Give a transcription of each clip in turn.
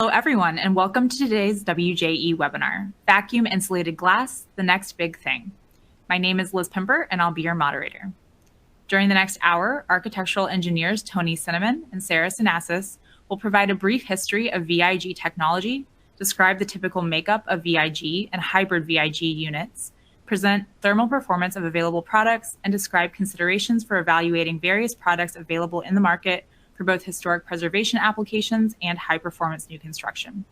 Hello, everyone, and welcome to today's WJE webinar, Vacuum Insulated Glass, the Next Big Thing. My name is Liz Pimper, and I'll be your moderator. During the next hour, architectural engineers Tony Cinnamon and Sarah Sinusas will provide a brief history of VIG technology, describe the typical makeup of VIG and hybrid VIG units, present thermal performance of available products, and describe considerations for evaluating various products available in the market for both historic preservation applications and high-performance new construction.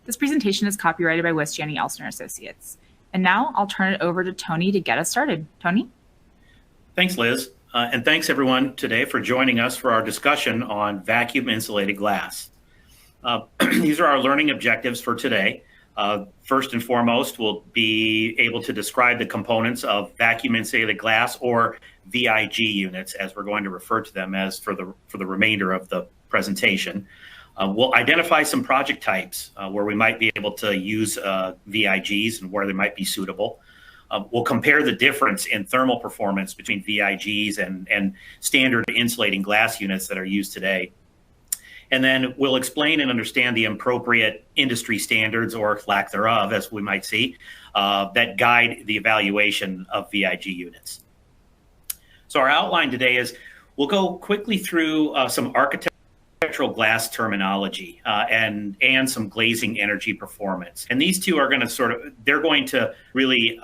This presentation is copyrighted by West Janney Elsner Associates. And now I'll turn it over to Tony to get us started. Tony? Thanks, Liz. And thanks, everyone, today for joining us for our discussion on vacuum insulated glass. These are our learning objectives for today. First and foremost, we'll be able to describe the components of vacuum insulated glass, or VIG units, as we're going to refer to them as for the remainder of the presentation. We'll identify some project types where we might be able to use VIGs and where they might be suitable. We'll compare the difference in thermal performance between VIGs and standard insulating glass units that are used today. And then we'll explain and understand the appropriate industry standards, or lack thereof, as we might see, that guide the evaluation of VIG units. So our outline today is we'll go quickly through some architectural glass terminology and some glazing energy performance. And these two are going to they're going to really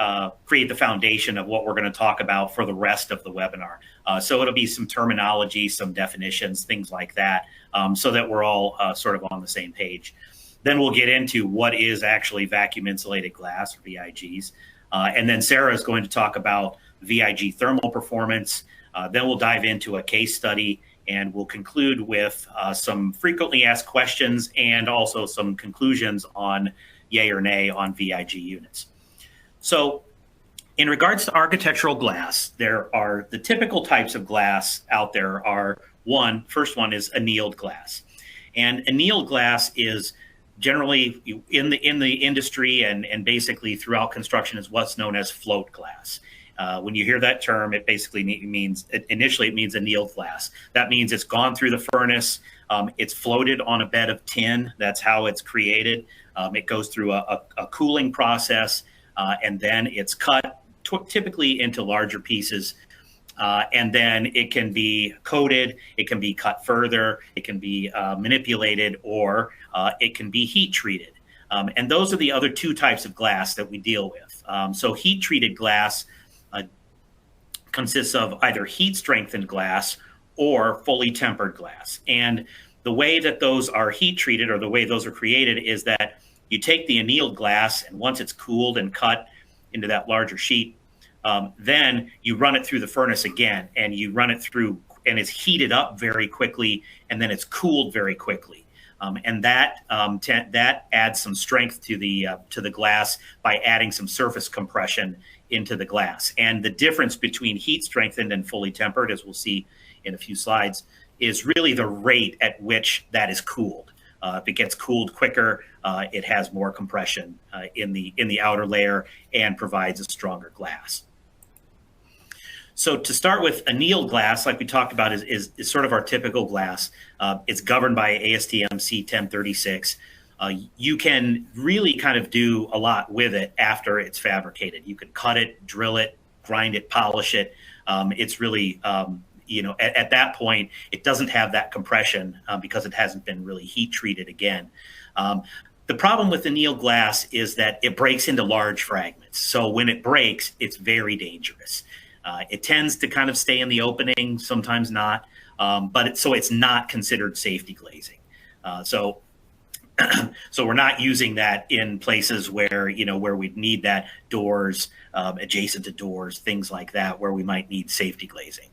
create the foundation of what we're going to talk about for the rest of the webinar. So it'll be some terminology, some definitions, things like that, so that we're all sort of on the same page. Then we'll get into what is actually vacuum insulated glass, or VIGs. And then Sarah is going to talk about VIG thermal performance. Then we'll dive into a case study, and we'll conclude with some frequently asked questions and also some conclusions on yay or nay on VIG units. So in regards to architectural glass, there are the typical types of glass out there are first one is annealed glass. And annealed glass is generally in the industry and basically throughout construction is what's known as float glass. When you hear that term, it basically means, initially it means annealed glass. That means it's gone through the furnace, it's floated on a bed of tin. That's how it's created. It goes through a cooling process, and then it's cut typically into larger pieces. And then it can be coated, it can be cut further, it can be manipulated, or it can be heat treated. And those are the other two types of glass that we deal with. So heat treated glass consists of either heat strengthened glass or fully tempered glass. And the way that those are heat treated, or the way those are created, is that you take the annealed glass, and once it's cooled and cut into that larger sheet, then you run it through the furnace again, and you run it through, and it's heated up very quickly, and then it's cooled very quickly. And that adds some strength to the glass by adding some surface compression into the glass. And the difference between heat strengthened and fully tempered, as we'll see in a few slides, is really the rate at which that is cooled. If it gets cooled quicker, it has more compression in the outer layer and provides a stronger glass. So to start with, annealed glass, like we talked about, is sort of our typical glass. It's governed by ASTM C1036. You can really kind of do a lot with it after it's fabricated. You can cut it, drill it, grind it, polish it. It's really, at that point, it doesn't have that compression because it hasn't been really heat treated again. The problem with annealed glass is that it breaks into large fragments. So when it breaks, it's very dangerous. It tends to kind of stay in the opening, sometimes not, but it's not considered safety glazing. So we're not using that in places where we'd need that, doors, adjacent to doors, things like that, where we might need safety glazing.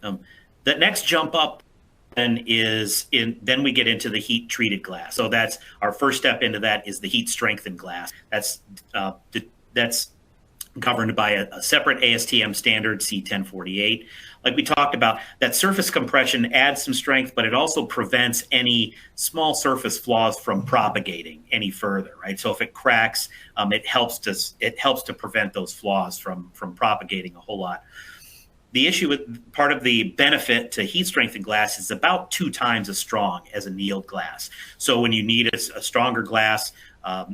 The next jump up then then we get into the heat treated glass. So that's our first step into that, is the heat strengthened glass. That's governed by a separate ASTM standard, C1048. Like we talked about, that surface compression adds some strength, but it also prevents any small surface flaws from propagating any further, right? So if it cracks, it helps to prevent those flaws from propagating a whole lot. the issue with part of the benefit to heat strengthened glass is about 2 times as strong as annealed glass. So when you need a stronger glass,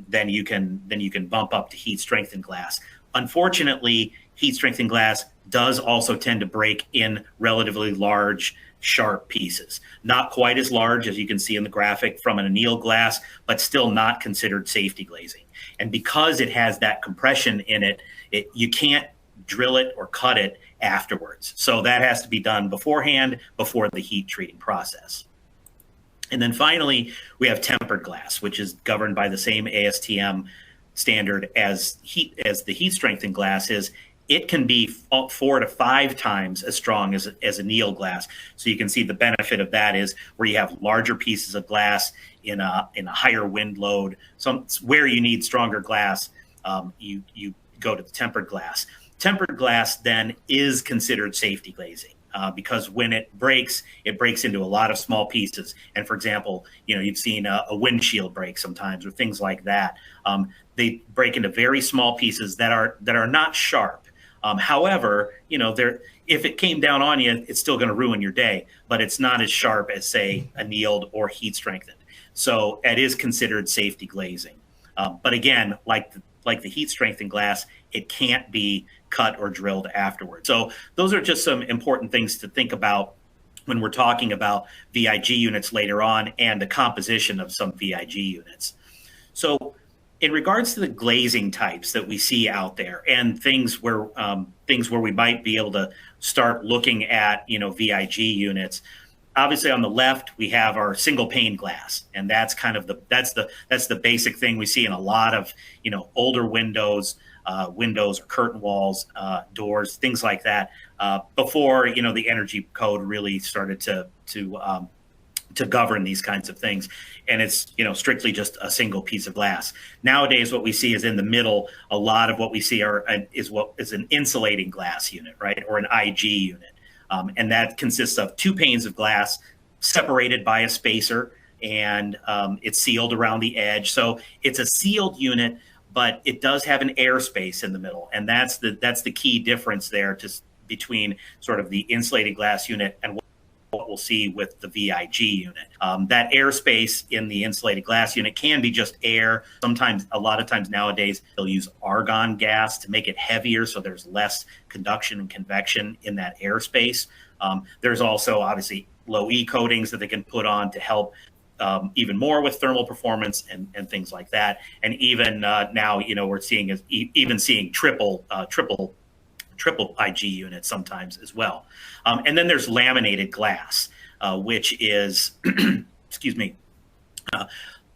then you can bump up to heat strengthened glass. Unfortunately, heat strengthened glass does also tend to break in relatively large, sharp pieces. Not quite as large as you can see in the graphic from an annealed glass, but still not considered safety glazing. And because it has that compression in it, you can't drill it or cut it afterwards. So that has to be done beforehand, before the heat treating process. And then finally, we have tempered glass, which is governed by the same ASTM standard as the heat strengthened glass is. It can be 4 to 5 times as strong as annealed glass. So you can see the benefit of that is where you have larger pieces of glass in a higher wind load. Where you need stronger glass, you go to the tempered glass. Tempered glass then is considered safety glazing because when it breaks into a lot of small pieces. And for example, you've seen a windshield break sometimes or things like that. They break into very small pieces that are not sharp. However, if it came down on you, it's still going to ruin your day, but it's not as sharp as, say, annealed or heat strengthened. So it is considered safety glazing. But again, like the heat strengthened glass, it can't be cut or drilled afterwards. So those are just some important things to think about when we're talking about VIG units later on and the composition of some VIG units. So in regards to the glazing types that we see out there and things where we might be able to start looking at, VIG units, obviously on the left we have our single pane glass, and that's kind of the basic thing we see in a lot of older windows or curtain walls, doors, things like that, before the energy code really started to govern these kinds of things. And it's strictly just a single piece of glass. Nowadays what we see is in the middle, a lot of what we see is an insulating glass unit, right, or an IG unit. And that consists of 2 panes of glass separated by a spacer, and it's sealed around the edge. So it's a sealed unit, but it does have an airspace in the middle. And that's the key difference there between sort of the insulated glass unit and what we'll see with the VIG unit. That airspace in the insulated glass unit can be just air. A lot of times nowadays, they'll use argon gas to make it heavier, so there's less conduction and convection in that airspace. There's also obviously low E coatings that they can put on to help even more with thermal performance and things like that. And even now, we're seeing triple IG units sometimes as well. And then there's laminated glass, which is, excuse me,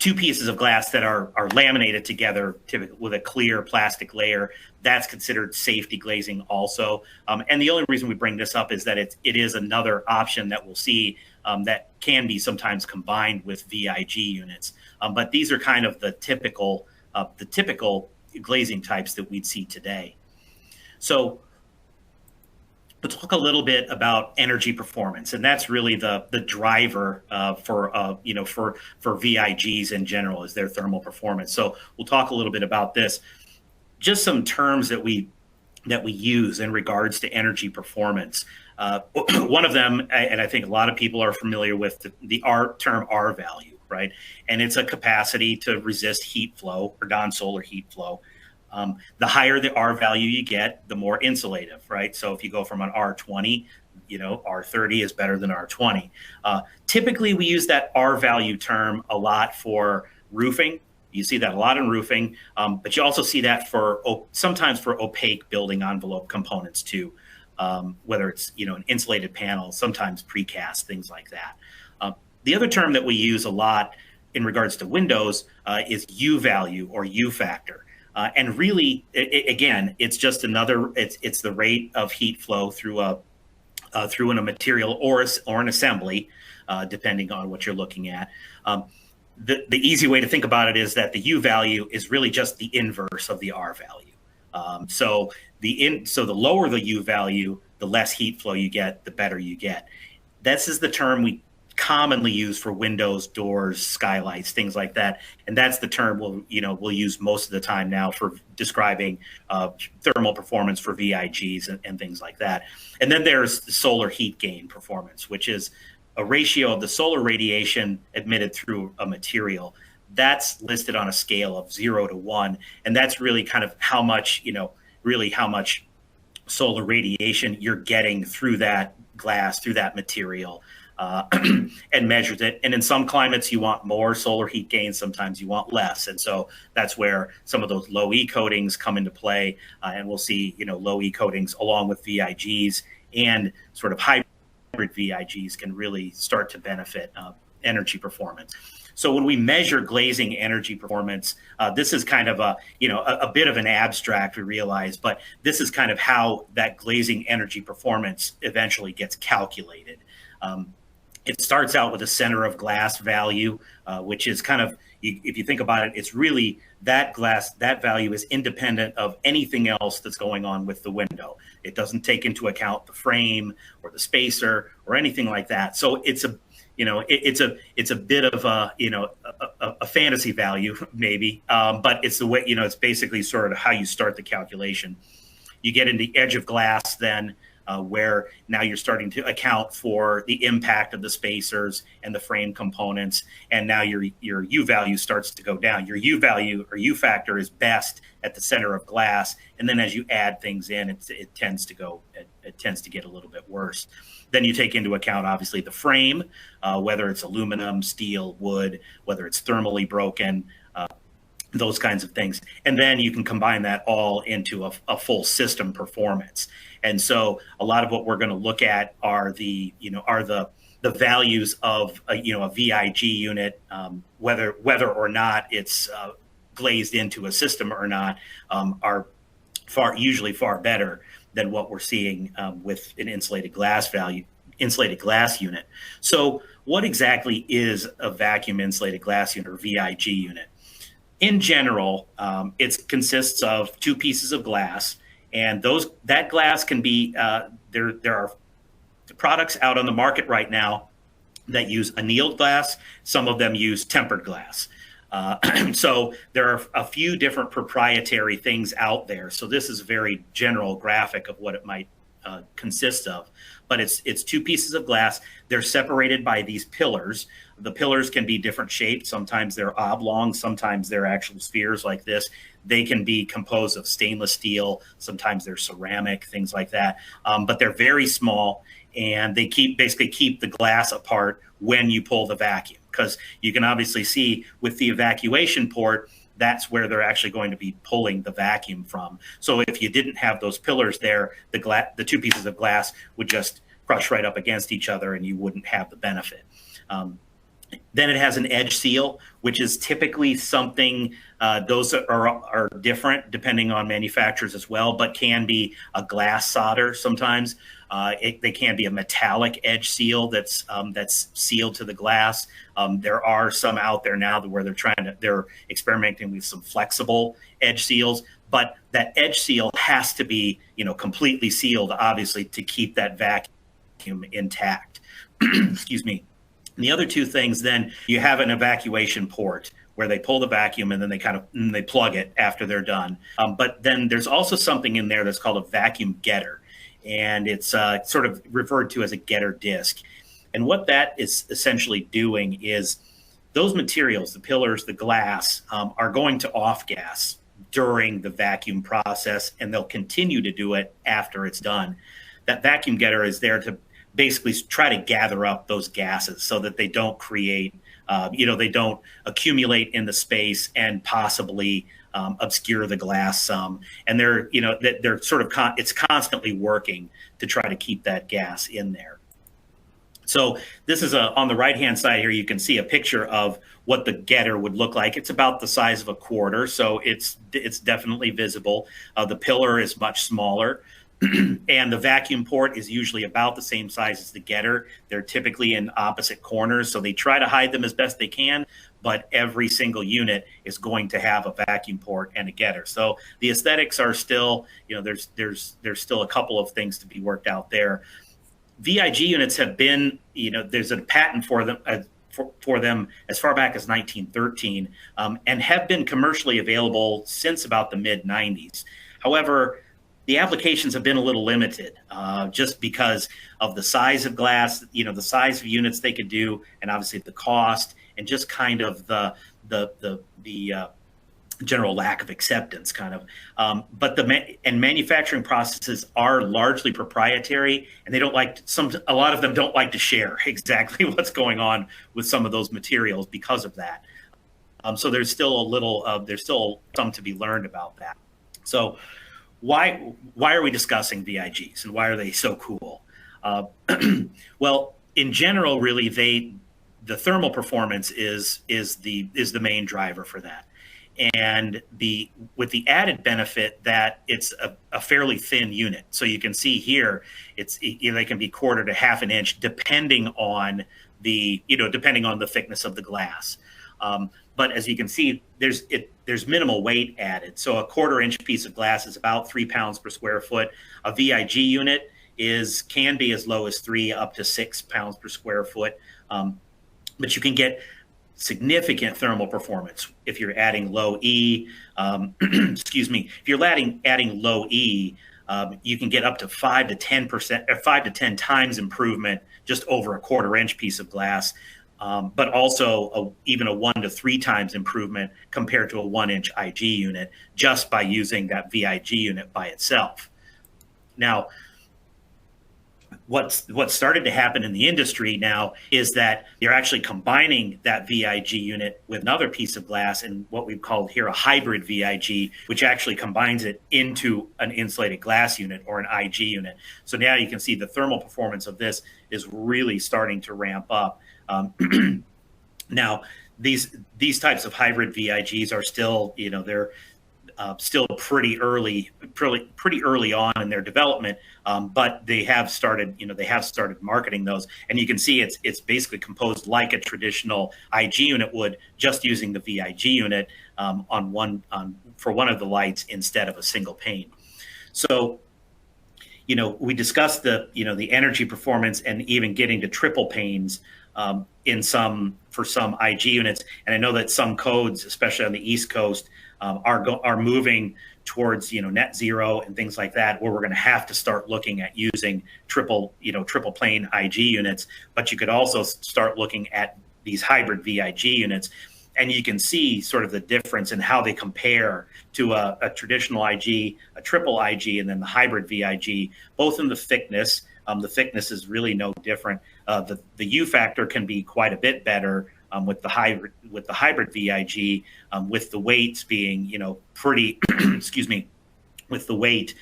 2 pieces of glass that are laminated together, typically with a clear plastic layer. That's considered safety glazing also. And the only reason we bring this up is that it is another option that we'll see that can be sometimes combined with VIG units. But these are kind of the typical glazing types that we'd see today. So we'll talk a little bit about energy performance, and that's really the driver for VIGs in general, is their thermal performance. So we'll talk a little bit about this. Just some terms that we use in regards to energy performance. One of them, and I think a lot of people are familiar with the term R value, right? And it's a capacity to resist heat flow or non-solar heat flow. The higher the R value you get, the more insulative, right? So if you go from an R20, R30 is better than R20. Typically, we use that R value term a lot for roofing. You see that a lot in roofing, but you also see that sometimes for opaque building envelope components too, whether it's an insulated panel, sometimes precast, things like that. The other term that we use a lot in regards to windows is U value or U factor. And really, again, it's just it's the rate of heat flow through a material or an assembly, depending on what you're looking at. The easy way to think about it is that the U value is really just the inverse of the R value. So the lower the U value, the less heat flow you get, the better you get. This is the term we commonly used for windows, doors, skylights, things like that. And that's the term we'll use most of the time now for describing thermal performance for VIGs and things like that. And then there's the solar heat gain performance, which is a ratio of the solar radiation emitted through a material. That's listed on a scale of 0 to 1. And that's really kind of how much, how much solar radiation you're getting through that glass, through that material, and measures it. And in some climates, you want more solar heat gain. Sometimes you want less. And so that's where some of those low E coatings come into play. And we'll see, low E coatings along with VIGs and sort of hybrid VIGs can really start to benefit energy performance. So when we measure glazing energy performance, this is kind of a bit of an abstract, we realize, but this is kind of how that glazing energy performance eventually gets calculated. It starts out with a center of glass value, which is kind of, if you think about it, it's really that value is independent of anything else that's going on with the window. It doesn't take into account the frame or the spacer or anything like that. So it's a bit of a fantasy value maybe, but it's the way, it's basically sort of how you start the calculation. You get into edge of glass then, where now you're starting to account for the impact of the spacers and the frame components, and now your U value starts to go down. Your U value or U factor is best at the center of glass, and then as you add things in, it tends to get a little bit worse. Then you take into account obviously the frame, whether it's aluminum, steel, wood, whether it's thermally broken, those kinds of things. And then you can combine that all into a full system performance. And so a lot of what we're going to look at are the values of a VIG unit, whether or not it's glazed into a system or not, are usually far better than what we're seeing with an insulated glass unit. So what exactly is a vacuum insulated glass unit or VIG unit? In general, it consists of two pieces of glass, and that glass can be there are products out on the market right now that use annealed glass. Some of them use tempered glass. So there are a few different proprietary things out there. So this is a very general graphic of what it might consist of. But it's two pieces of glass. They're separated by these pillars. The pillars can be different shapes. Sometimes they're oblong. Sometimes they're actual spheres like this. They can be composed of stainless steel. Sometimes they're ceramic, things like that. But they're very small, and they basically keep the glass apart when you pull the vacuum. Because you can obviously see with the evacuation port, that's where they're actually going to be pulling the vacuum from. So if you didn't have those pillars there, the two pieces of glass would just crush right up against each other, and you wouldn't have the benefit. Then it has an edge seal, which is typically something, those are different depending on manufacturers as well, but can be a glass solder sometimes. They can be a metallic edge seal that's sealed to the glass. There are some out there now where they're experimenting with some flexible edge seals, but that edge seal has to be, completely sealed, obviously, to keep that vacuum intact. Excuse me. And the other two things, then you have an evacuation port where they pull the vacuum and then they plug it after they're done. But then there's also something in there that's called a vacuum getter. And it's sort of referred to as a getter disc. And what that is essentially doing is those materials, the pillars, the glass, are going to off gas during the vacuum process, and they'll continue to do it after it's done. That vacuum getter is there to basically try to gather up those gases so that they don't create, they don't accumulate in the space and possibly obscure the glass some. And they're sort of, it's constantly working to try to keep that gas in there. So this is on the right-hand side here, you can see a picture of what the getter would look like. It's about the size of a quarter, so it's definitely visible. The pillar is much smaller. And the vacuum port is usually about the same size as the getter. They're typically in opposite corners, so they try to hide them as best they can, but every single unit is going to have a vacuum port and a getter. So the aesthetics are still, there's still a couple of things to be worked out there. VIG units have been, there's a patent for them. For them as far back as 1913, and have been commercially available since about the mid-90s. However, the applications have been a little limited just because of the size of glass, the size of units they could do, and obviously the cost, and just kind of the general lack of acceptance, kind of. But manufacturing processes are largely proprietary, and they don't a lot of them don't like to share exactly what's going on with some of those materials because of that. So there's still there's still some to be learned about that. So why are we discussing VIGs, and why are they so cool? Well, in general, really, the thermal performance is the main driver for that. And with the added benefit that it's a fairly thin unit. So you can see here, they can be 1/4 to 1/2 an inch, depending on the thickness of the glass. But as you can see, there's minimal weight added. So a 1/4 inch piece of glass is about 3 pounds per square foot. A VIG unit can be as low as 3 up to 6 pounds per square foot. But you can get significant thermal performance if you're adding low E. Excuse me. If you're adding low E, you can get up to 5 to 10%, 5 to 10 times improvement just over a 1/4 inch piece of glass, but also even a 1 to 3 times improvement compared to a 1-inch IG unit just by using that VIG unit by itself. Now, what's started to happen in the industry now is that you're actually combining that VIG unit with another piece of glass in what we've called here a hybrid VIG, which actually combines it into an insulated glass unit or an IG unit. So now you can see the thermal performance of this is really starting to ramp up. Now, these types of hybrid VIGs are still, they're still pretty early on in their development, but they have started marketing those, and you can see it's basically composed like a traditional IG unit would, just using the VIG unit for one of the lights instead of a single pane. So, we discussed the energy performance and even getting to triple panes for some IG units, and I know that some codes, especially on the East Coast, are moving towards net zero and things like that, where we're going to have to start looking at using triple plane IG units. But you could also start looking at these hybrid VIG units, and you can see sort of the difference in how they compare to a traditional IG, a triple IG, and then the hybrid VIG, both in the thickness. The thickness is really no different. The U factor can be quite a bit better with the hybrid VIG, with the weights being pretty excuse me, with the weight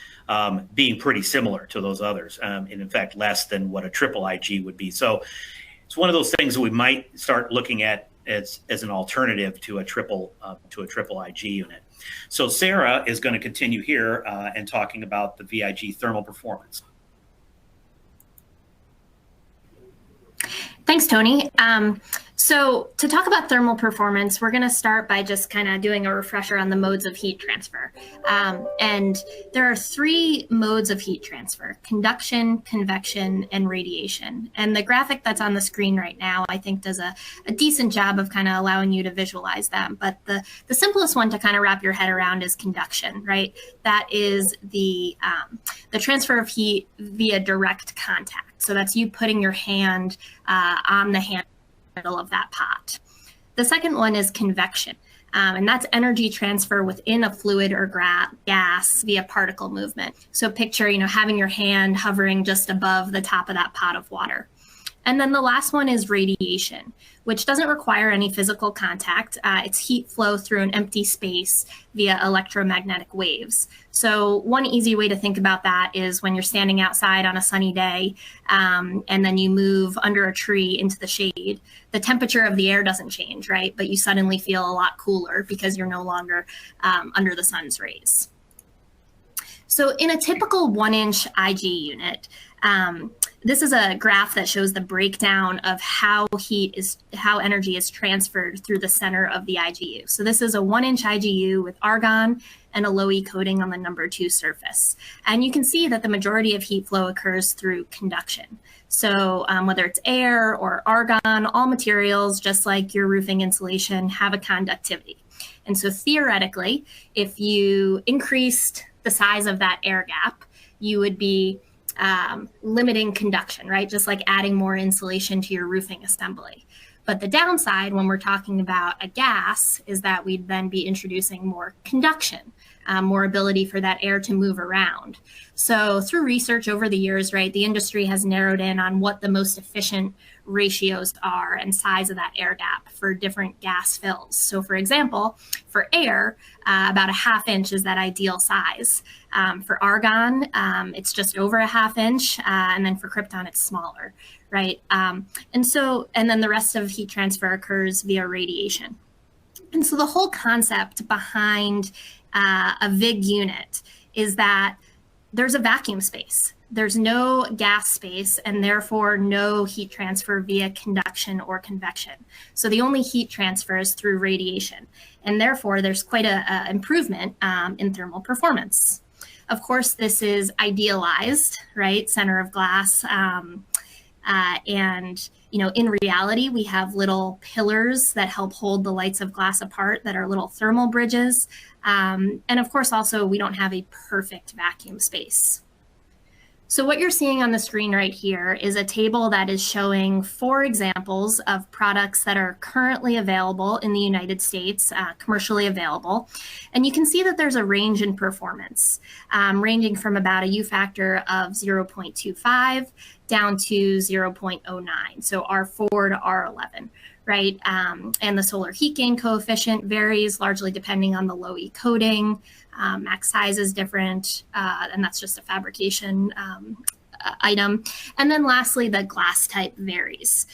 being pretty similar to those others, and in fact less than what a triple IG would be. So it's one of those things that we might start looking at as an alternative to a triple IG unit. So Sarah is going to continue here and talking about the VIG thermal performance. Thanks, Tony. So to talk about thermal performance, we're going to start by just kind of doing a refresher on the modes of heat transfer. And there are 3 modes of heat transfer: conduction, convection, and radiation. And the graphic that's on the screen right now, I think, does a decent job of kind of allowing you to visualize them. But the simplest one to kind of wrap your head around is conduction, right? That is the transfer of heat via direct contact. So that's you putting your hand on the handle of that pot. The second one is convection, and that's energy transfer within a fluid or gas via particle movement. So picture, having your hand hovering just above the top of that pot of water. And then the last one is radiation, which doesn't require any physical contact. It's heat flow through an empty space via electromagnetic waves. So one easy way to think about that is when you're standing outside on a sunny day, and then you move under a tree into the shade, the temperature of the air doesn't change, right? But you suddenly feel a lot cooler because you're no longer under the sun's rays. So in a typical 1-inch IG unit, this is a graph that shows the breakdown of how energy is transferred through the center of the IGU. So this is a 1-inch IGU with argon and a low E coating on the number 2 surface. And you can see that the majority of heat flow occurs through conduction. So whether it's air or argon, all materials, just like your roofing insulation, have a conductivity. And so theoretically, if you increased the size of that air gap, you would be limiting conduction, right? Just like adding more insulation to your roofing assembly. But the downside when we're talking about a gas is that we'd then be introducing more conduction, more ability for that air to move around. So through research over the years, right, the industry has narrowed in on what the most efficient ratios are and size of that air gap for different gas fills. So for example, for air, about a 1/2 inch is that ideal size. For argon, it's just over a 1/2 inch, and then for krypton, it's smaller, right? And then the rest of heat transfer occurs via radiation. And so the whole concept behind a VIG unit is that there's a vacuum space. There's no gas space and therefore no heat transfer via conduction or convection. So the only heat transfer is through radiation. And therefore there's quite a improvement in thermal performance. Of course, this is idealized, right? Center of glass. And in reality, we have little pillars that help hold the lights of glass apart that are little thermal bridges. And of course, also, we don't have a perfect vacuum space. So what you're seeing on the screen right here is a table that is showing 4 examples of products that are currently available in the United States, commercially available. And you can see that there's a range in performance, ranging from about a U factor of 0.25 down to 0.09, so R4 to R11, right? And the solar heat gain coefficient varies largely depending on the low E coating. Max size is different, and that's just a fabrication item. And then lastly, the glass type varies.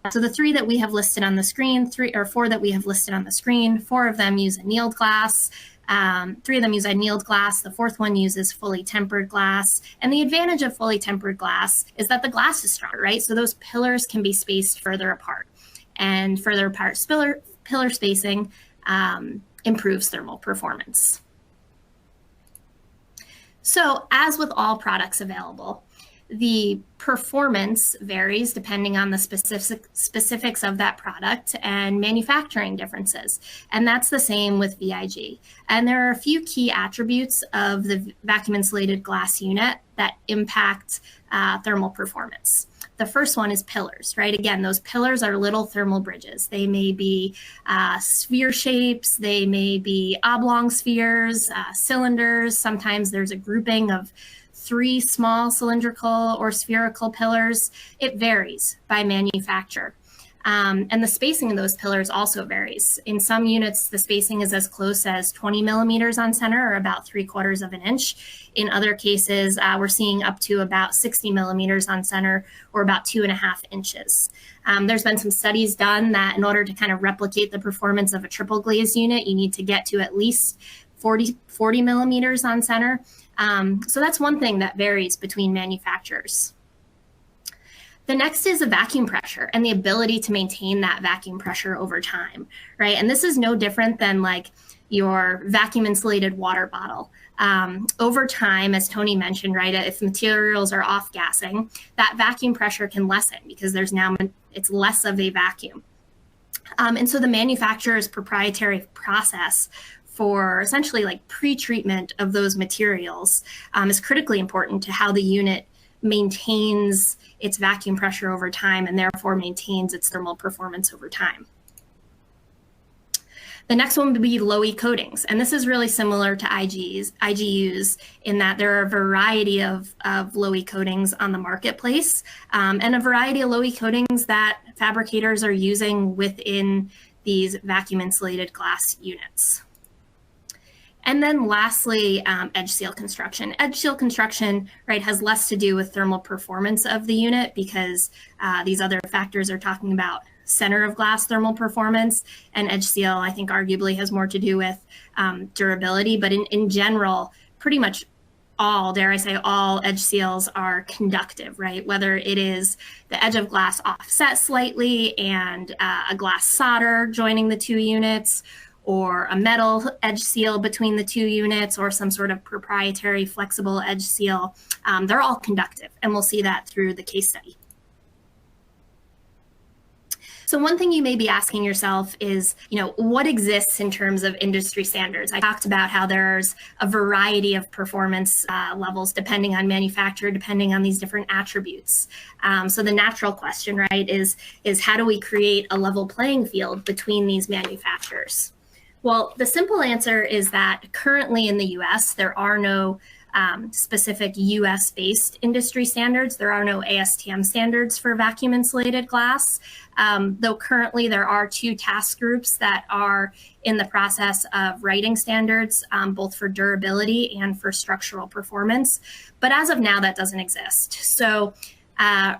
So the 3 that we have listed on the screen, 4 that we have listed on the screen, 4 of them use annealed glass. 3 of them use annealed glass. The 4th one uses fully tempered glass. And the advantage of fully tempered glass is that the glass is stronger, right? So those pillars can be spaced further apart. And further apart pillar spacing improves thermal performance. So as with all products available, the performance varies depending on the specifics of that product and manufacturing differences. And that's the same with VIG. And there are a few key attributes of the vacuum insulated glass unit that impact thermal performance. The first one is pillars, right? Again, those pillars are little thermal bridges. They may be sphere shapes, they may be oblong spheres, cylinders. Sometimes there's a grouping of 3 small cylindrical or spherical pillars. It varies by manufacturer. And the spacing of those pillars also varies. In some units, the spacing is as close as 20 millimeters on center, or about 3/4 of an inch. In other cases, we're seeing up to about 60 millimeters on center, or about 2.5 inches. There's been some studies done that in order to kind of replicate the performance of a triple glazed unit, you need to get to at least 40 millimeters on center. So that's one thing that varies between manufacturers. The next is a vacuum pressure and the ability to maintain that vacuum pressure over time, right? And this is no different than like your vacuum insulated water bottle. Over time, as Tony mentioned, right, if materials are off gassing, that vacuum pressure can lessen because it's less of a vacuum. And so the manufacturer's proprietary process for essentially like pre-treatment of those materials is critically important to how the unit maintains its vacuum pressure over time and therefore maintains its thermal performance over time. The next one would be low E coatings. And this is really similar to IGUs in that there are a variety of low E coatings on the marketplace and a variety of low E coatings that fabricators are using within these vacuum insulated glass units. And then lastly, edge seal construction. Edge seal construction, right, has less to do with thermal performance of the unit because these other factors are talking about center of glass thermal performance, and edge seal, I think, arguably has more to do with durability. But in general, pretty much all, dare I say, all edge seals are conductive, right? Whether it is the edge of glass offset slightly and a glass solder joining the 2 units, or a metal edge seal between the two units, or some sort of proprietary flexible edge seal. They're all conductive, and we'll see that through the case study. So one thing you may be asking yourself is, what exists in terms of industry standards? I talked about how there's a variety of performance levels depending on manufacturer, depending on these different attributes. So the natural question, right, is how do we create a level playing field between these manufacturers? Well, the simple answer is that currently in the US, there are no specific US-based industry standards. There are no ASTM standards for vacuum insulated glass, though currently there are 2 task groups that are in the process of writing standards, both for durability and for structural performance. But as of now, that doesn't exist. So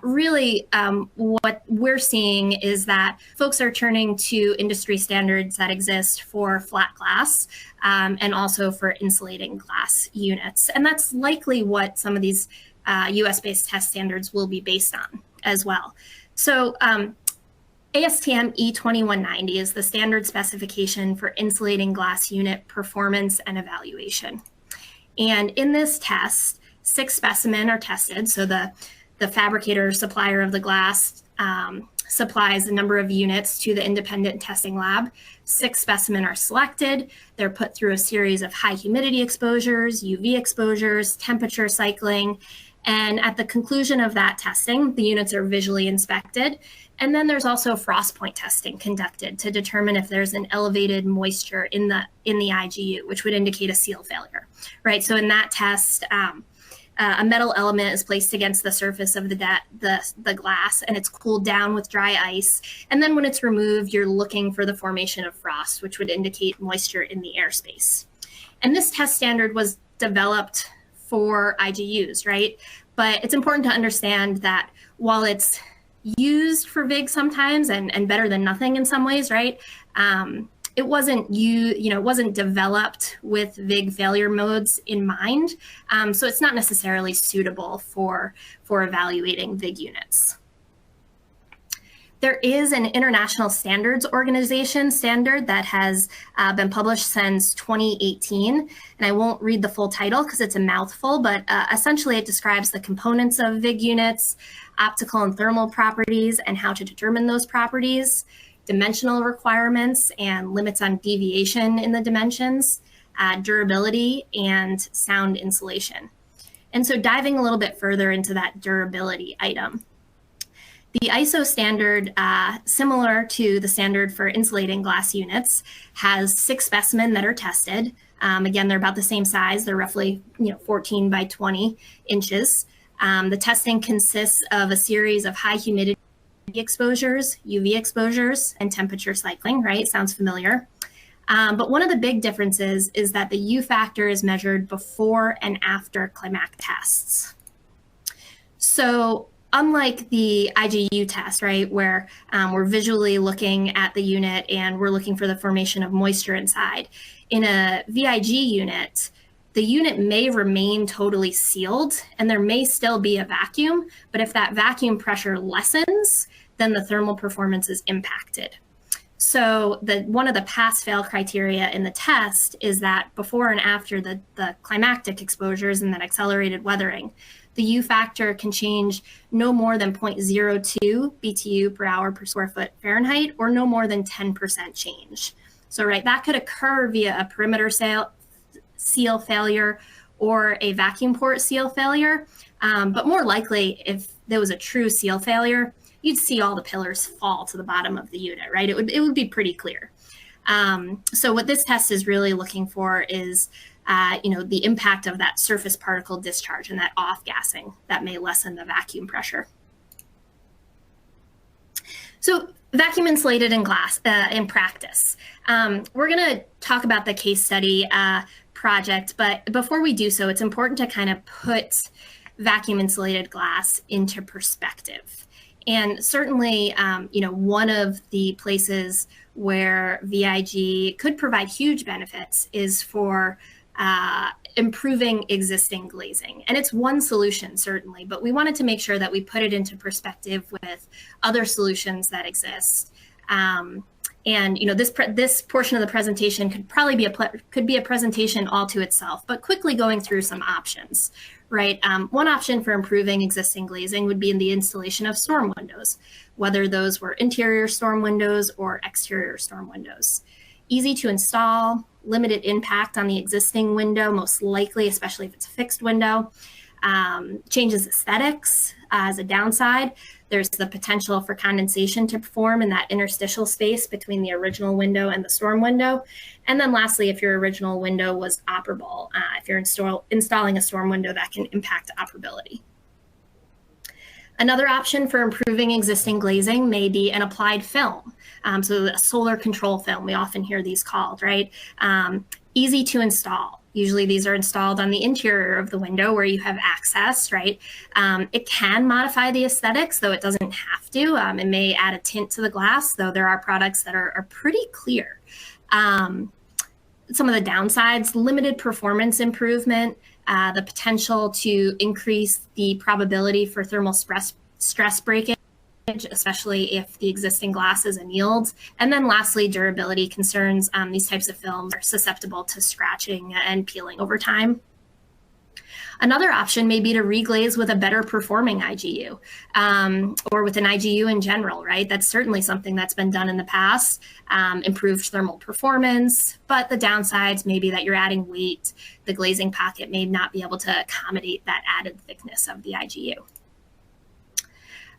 really, what we're seeing is that folks are turning to industry standards that exist for flat glass and also for insulating glass units. And that's likely what some of these US-based test standards will be based on as well. So ASTM E2190 is the standard specification for insulating glass unit performance and evaluation. And in this test, 6 specimens are tested. So the fabricator or supplier of the glass supplies a number of units to the independent testing lab. 6 specimens are selected. They're put through a series of high humidity exposures, UV exposures, temperature cycling. And at the conclusion of that testing, the units are visually inspected. And then there's also frost point testing conducted to determine if there's an elevated moisture in the IGU, which would indicate a seal failure, right? So in that test, a metal element is placed against the surface of the glass, and it's cooled down with dry ice. And then when it's removed, you're looking for the formation of frost, which would indicate moisture in the airspace. And this test standard was developed for IGUs, right? But it's important to understand that while it's used for VIG sometimes and better than nothing in some ways, right? It wasn't developed with VIG failure modes in mind. So it's not necessarily suitable for evaluating VIG units. There is an international standards organization standard that has been published since 2018. And I won't read the full title because it's a mouthful, but essentially it describes the components of VIG units, optical and thermal properties, and how to determine those properties, dimensional requirements and limits on deviation in the dimensions, durability, and sound insulation. And so diving a little bit further into that durability item, the ISO standard, similar to the standard for insulating glass units, has 6 specimens that are tested. Again, they're about the same size. They're roughly 14 by 20 inches. The testing consists of a series of high humidity exposures, UV exposures, and temperature cycling, right? Sounds familiar. But one of the big differences is that the U factor is measured before and after climactic tests. So unlike the IGU test, right, where we're visually looking at the unit and we're looking for the formation of moisture inside, in a VIG unit, the unit may remain totally sealed and there may still be a vacuum, but if that vacuum pressure lessens, then the thermal performance is impacted. So one of the pass-fail criteria in the test is that before and after the climactic exposures and that accelerated weathering, the U factor can change no more than 0.02 BTU per hour per square foot Fahrenheit, or no more than 10% change. So right, that could occur via a perimeter seal failure or a vacuum port seal failure. But more likely, if there was a true seal failure, you'd see all the pillars fall to the bottom of the unit, right? It would be pretty clear. So what this test is really looking for is the impact of that surface particle discharge and that off-gassing that may lessen the vacuum pressure. So vacuum insulated in glass in practice. We're going to talk about the case study project, but before we do so, it's important to kind of put vacuum insulated glass into perspective. And certainly, one of the places where VIG could provide huge benefits is for improving existing glazing. And it's one solution, certainly, but we wanted to make sure that we put it into perspective with other solutions that exist. And this portion of the presentation could probably be a presentation all to itself, but quickly going through some options, right? One option for improving existing glazing would be in the installation of storm windows, whether those were interior storm windows or exterior storm windows. Easy to install, limited impact on the existing window, most likely, especially if it's a fixed window. Changes aesthetics as a downside. There's the potential for condensation to form in that interstitial space between the original window and the storm window. And then lastly, if your original window was operable, if you're installing a storm window, that can impact operability. Another option for improving existing glazing may be an applied film. So a solar control film, we often hear these called, right? Easy to install. Usually these are installed on the interior of the window where you have access, right? It can modify the aesthetics, though it doesn't have to. It may add a tint to the glass, though there are products that are pretty clear. Some of the downsides: limited performance improvement, the potential to increase the probability for thermal stress breakage, especially if the existing glass is annealed. And then lastly, durability concerns. These types of films are susceptible to scratching and peeling over time. Another option may be to reglaze with a better performing IGU, or with an IGU in general, right? That's certainly something that's been done in the past, improved thermal performance, but the downsides may be that you're adding weight. The glazing pocket may not be able to accommodate that added thickness of the IGU.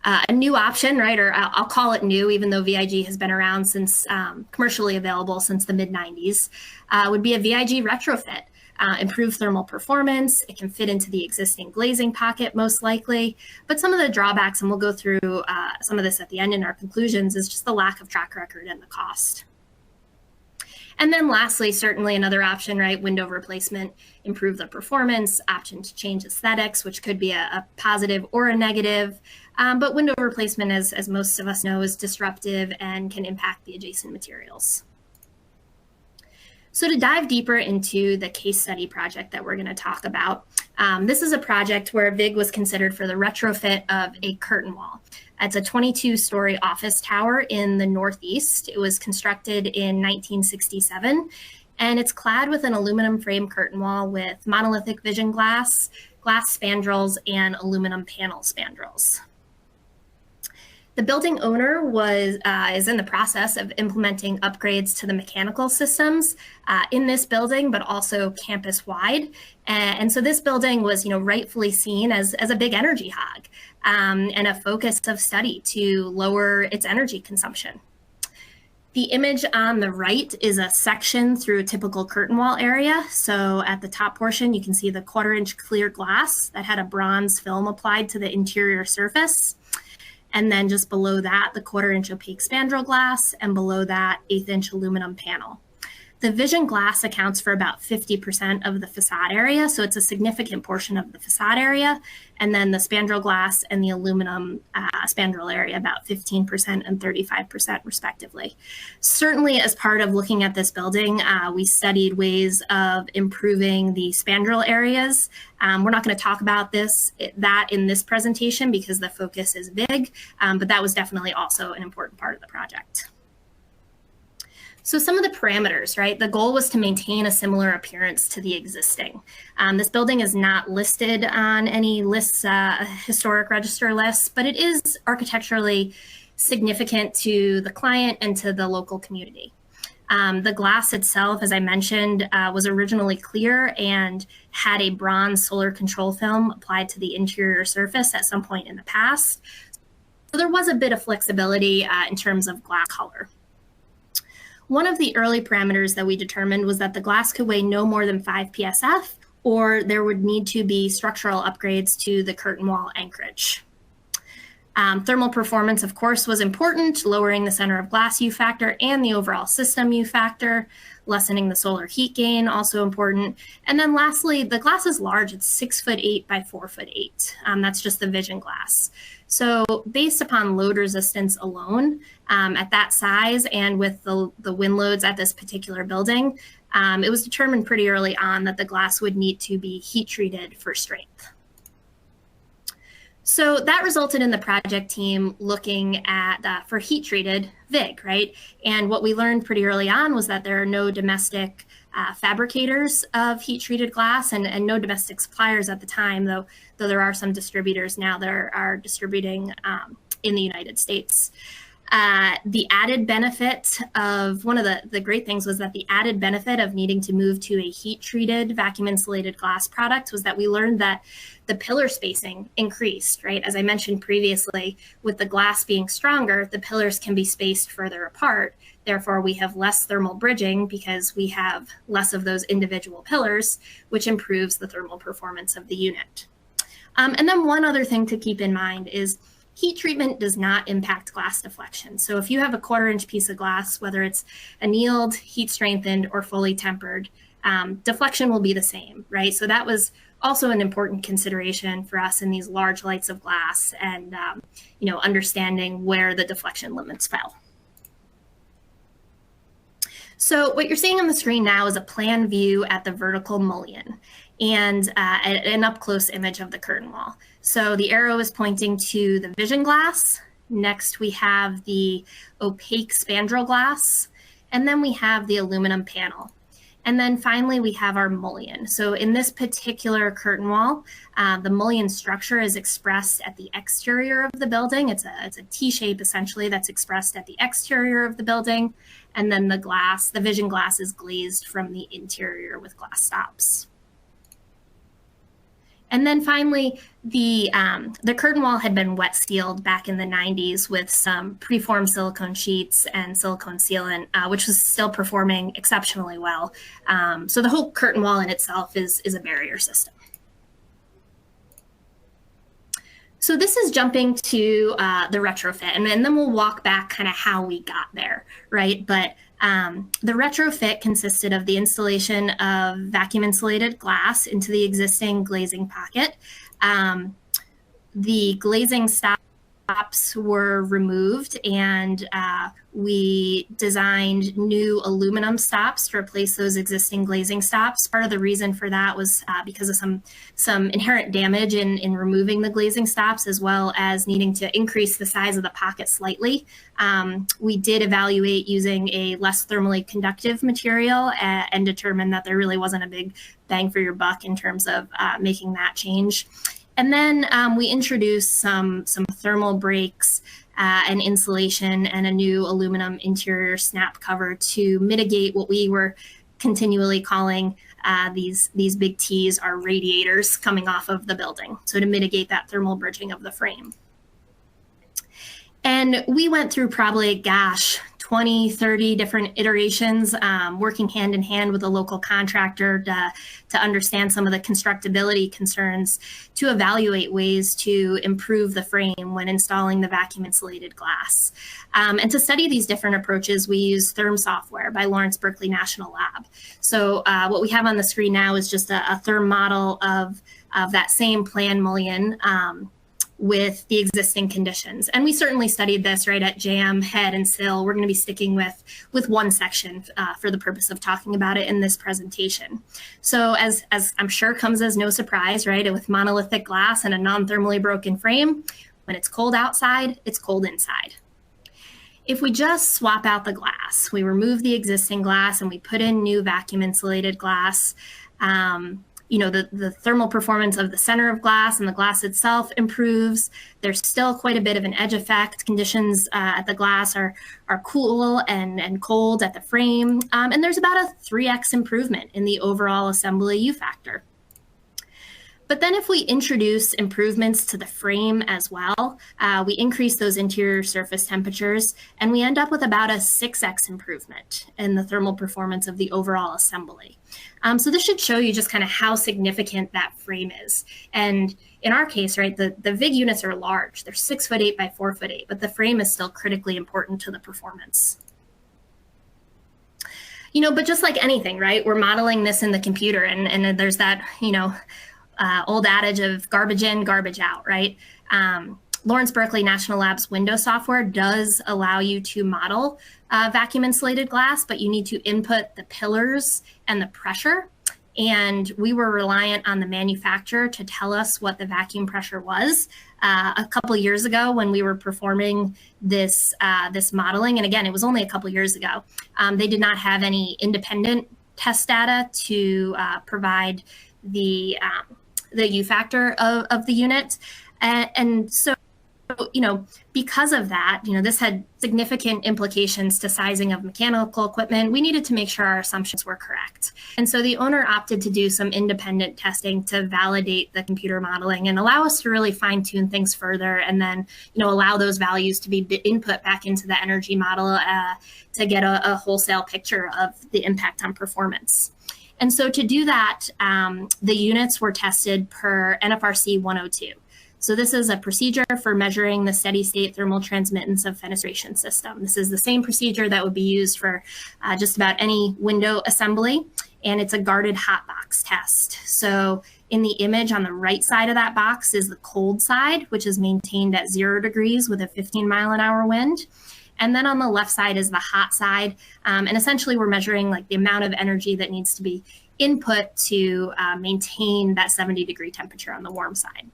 A new option, right, or I'll call it new, even though VIG has been around since commercially available since the mid-90s, would be a VIG retrofit. Improve thermal performance. It can fit into the existing glazing pocket most likely, but some of the drawbacks, and we'll go through some of this at the end in our conclusions, is just the lack of track record and the cost. And then lastly, certainly another option, right, window replacement, improve the performance, option to change aesthetics, which could be a positive or a negative. But window replacement, as most of us know, is disruptive and can impact the adjacent materials. So to dive deeper into the case study project that we're going to talk about, this is a project where VIG was considered for the retrofit of a curtain wall. It's a 22-story office tower in the Northeast. It was constructed in 1967, and it's clad with an aluminum frame curtain wall with monolithic vision glass, glass spandrels, and aluminum panel spandrels. The building owner is in the process of implementing upgrades to the mechanical systems in this building, but also campus-wide. And so this building was, rightfully seen as a big energy hog and a focus of study to lower its energy consumption. The image on the right is a section through a typical curtain wall area. So at the top portion, you can see the 1/4-inch clear glass that had a bronze film applied to the interior surface. And then just below that, the 1/4-inch opaque spandrel glass, and below that, 1/8-inch aluminum panel. The vision glass accounts for about 50% of the facade area, so it's a significant portion of the facade area. And then the spandrel glass and the aluminum spandrel area, about 15% and 35% respectively. Certainly, as part of looking at this building, we studied ways of improving the spandrel areas. We're not going to talk about that in this presentation because the focus is VIG, but that was definitely also an important part of the project. So some of the parameters, right? The goal was to maintain a similar appearance to the existing. This building is not listed on any lists, historic register lists, but it is architecturally significant to the client and to the local community. The glass itself, as I mentioned, was originally clear and had a bronze solar control film applied to the interior surface at some point in the past. So there was a bit of flexibility in terms of glass color. One of the early parameters that we determined was that the glass could weigh no more than 5 psf, or there would need to be structural upgrades to the curtain wall anchorage. Thermal performance, of course, was important, lowering the center of glass U factor and the overall system U factor, lessening the solar heat gain, also important. And then lastly, the glass is large. It's 6'8" by 4'8". That's just the vision glass. So based upon load resistance alone, at that size and with the wind loads at this particular building, it was determined pretty early on that the glass would need to be heat treated for strength. So that resulted in the project team looking at for heat treated VIG, right? And what we learned pretty early on was that there are no domestic fabricators of heat treated glass and no domestic suppliers at the time, though there are some distributors now that are distributing in the United States. The added benefit of one of the great things was that the added benefit of needing to move to a heat treated vacuum insulated glass product was that we learned that the pillar spacing increased, right? As I mentioned previously, with the glass being stronger, the pillars can be spaced further apart. Therefore, we have less thermal bridging because we have less of those individual pillars, which improves the thermal performance of the unit. And then one other thing to keep in mind is heat treatment does not impact glass deflection. So if you have a 1/4-inch piece of glass, whether it's annealed, heat strengthened, or fully tempered, deflection will be the same, right? So that was also an important consideration for us in these large lights of glass and understanding where the deflection limits fell. So what you're seeing on the screen now is a plan view at the vertical mullion and an up-close image of the curtain wall. So the arrow is pointing to the vision glass. Next, we have the opaque spandrel glass, and then we have the aluminum panel. And then finally, we have our mullion. So in this particular curtain wall, the mullion structure is expressed at the exterior of the building. It's a T-shape, essentially, that's expressed at the exterior of the building. And then the vision glass is glazed from the interior with glass stops. And then finally, the curtain wall had been wet sealed back in the 90s with some preformed silicone sheets and silicone sealant, which was still performing exceptionally well. So the whole curtain wall in itself is a barrier system. So this is jumping to the retrofit, and then we'll walk back kind of how we got there, right? But the retrofit consisted of the installation of vacuum insulated glass into the existing glazing pocket. The glazing stops were removed, and we designed new aluminum stops to replace those existing glazing stops. Part of the reason for that was because of some inherent damage in removing the glazing stops, as well as needing to increase the size of the pocket slightly. We did evaluate using a less thermally conductive material and determined that there really wasn't a big bang for your buck in terms of making that change. And then we introduced some thermal breaks and insulation and a new aluminum interior snap cover to mitigate what we were continually calling these big T's, our radiators coming off of the building. So to mitigate that thermal bridging of the frame. And we went through probably, 20, 30 different iterations, working hand in hand with a local contractor to understand some of the constructability concerns, to evaluate ways to improve the frame when installing the vacuum insulated glass. And to study these different approaches, we use Therm software by Lawrence Berkeley National Lab. So what we have on the screen now is just a Therm model of that same plan mullion with the existing conditions. And we certainly studied this right at jam, head, and sill. We're going to be sticking with one section for the purpose of talking about it in this presentation. So as I'm sure comes as no surprise, right, with monolithic glass and a non-thermally broken frame, when it's cold outside, it's cold inside. If we just swap out the glass, we remove the existing glass and we put in new vacuum insulated glass, the thermal performance of the center of glass and the glass itself improves. There's still quite a bit of an edge effect. Conditions at the glass are cool and cold at the frame. And there's about a 3x improvement in the overall assembly U factor. But then if we introduce improvements to the frame as well, we increase those interior surface temperatures, and we end up with about a 6x improvement in the thermal performance of the overall assembly. So this should show you just kind of how significant that frame is. And in our case, right, the VIG units are large. They're 6'8" by 4'8", but the frame is still critically important to the performance. But just like anything, right, we're modeling this in the computer, and there's that, old adage of garbage in, garbage out, right? Lawrence Berkeley National Lab's Windows software does allow you to model vacuum insulated glass, but you need to input the pillars and the pressure. and we were reliant on the manufacturer to tell us what the vacuum pressure was. A couple of years ago, when we were performing this modeling, and again, it was only a couple of years ago, they did not have any independent test data to provide the U factor of the unit, and so, because of that, this had significant implications to sizing of mechanical equipment. We needed to make sure our assumptions were correct. And so the owner opted to do some independent testing to validate the computer modeling and allow us to really fine tune things further, and then, allow those values to be input back into the energy model to get a wholesale picture of the impact on performance. And so to do that, the units were tested per NFRC 102. So this is a procedure for measuring the steady state thermal transmittance of fenestration system. This is the same procedure that would be used for just about any window assembly, and it's a guarded hot box test. So in the image on the right side of that box is the cold side, which is maintained at 0 degrees with a 15-mile-an-hour wind. And then on the left side is the hot side. And essentially we're measuring like the amount of energy that needs to be input to maintain that 70-degree temperature on the warm side.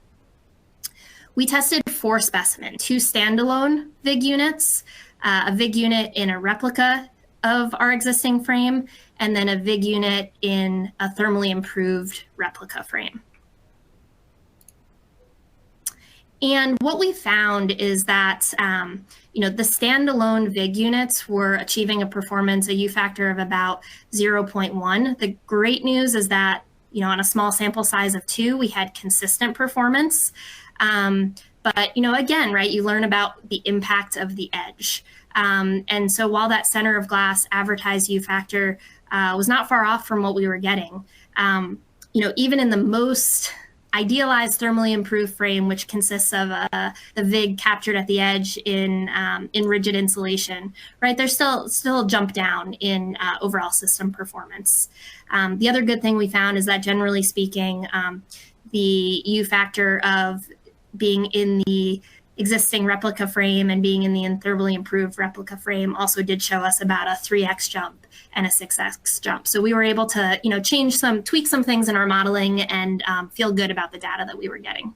We tested 4 specimens, 2 standalone VIG units, a VIG unit in a replica of our existing frame, and then a VIG unit in a thermally improved replica frame. And what we found is that, the standalone VIG units were achieving a performance, a U factor of about 0.1. The great news is that, on a small sample size of 2, we had consistent performance. But, again, right, you learn about the impact of the edge. And so while that center of glass advertised U factor was not far off from what we were getting, even in the most idealized thermally improved frame, which consists of the VIG captured at the edge in rigid insulation, right, there's still a jump down in overall system performance. The other good thing we found is that, generally speaking, the U factor of being in the existing replica frame and being in the thermally improved replica frame also did show us about a 3x jump and a 6x jump. So we were able to, tweak some things in our modeling and feel good about the data that we were getting.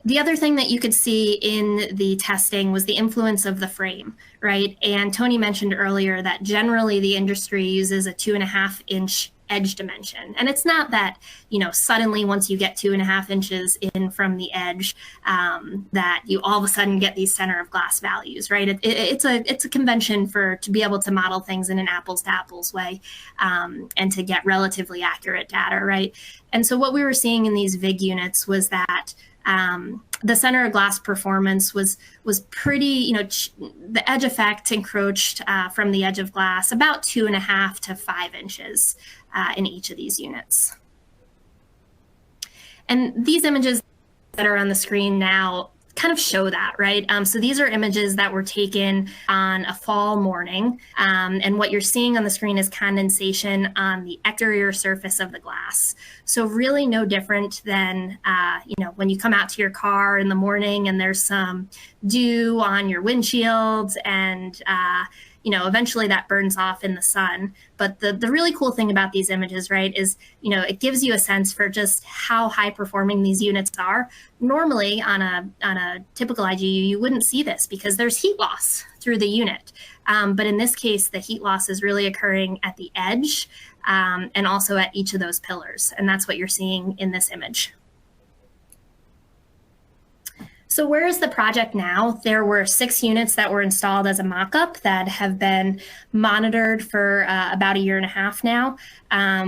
The other thing that you could see in the testing was the influence of the frame, right? And Tony mentioned earlier that generally the industry uses a 2.5-inch edge dimension. And it's not that, suddenly once you get 2.5 inches in from the edge, that you all of a sudden get these center of glass values, right? It's a convention to be able to model things in an apples to apples way, and to get relatively accurate data, right? And so what we were seeing in these VIG units was that the center of glass performance was pretty, the edge effect encroached from the edge of glass about 2.5 to 5 inches in each of these units. And these images that are on the screen now kind of show that, right? So these are images that were taken on a fall morning. And what you're seeing on the screen is condensation on the exterior surface of the glass. So really no different than, when you come out to your car in the morning and there's some dew on your windshield and, eventually that burns off in the sun. But the really cool thing about these images, right, is, it gives you a sense for just how high performing these units are. Normally on a typical IGU, you wouldn't see this because there's heat loss through the unit. But in this case, the heat loss is really occurring at the edge and also at each of those pillars. And that's what you're seeing in this image. So where is the project now? There were 6 units that were installed as a mock-up that have been monitored for about 1.5 years now.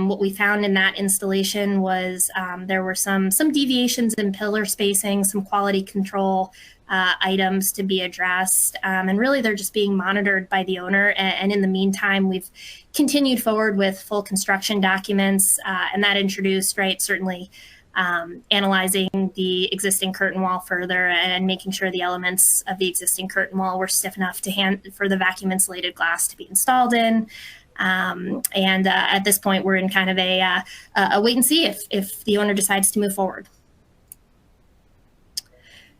What we found in that installation was there were some deviations in pillar spacing, some quality control items to be addressed. And really they're just being monitored by the owner. And in the meantime, we've continued forward with full construction documents, and that introduced, right, certainly analyzing the existing curtain wall further and making sure the elements of the existing curtain wall were stiff enough for the vacuum insulated glass to be installed in. And at this point, we're in kind of a wait and see if the owner decides to move forward.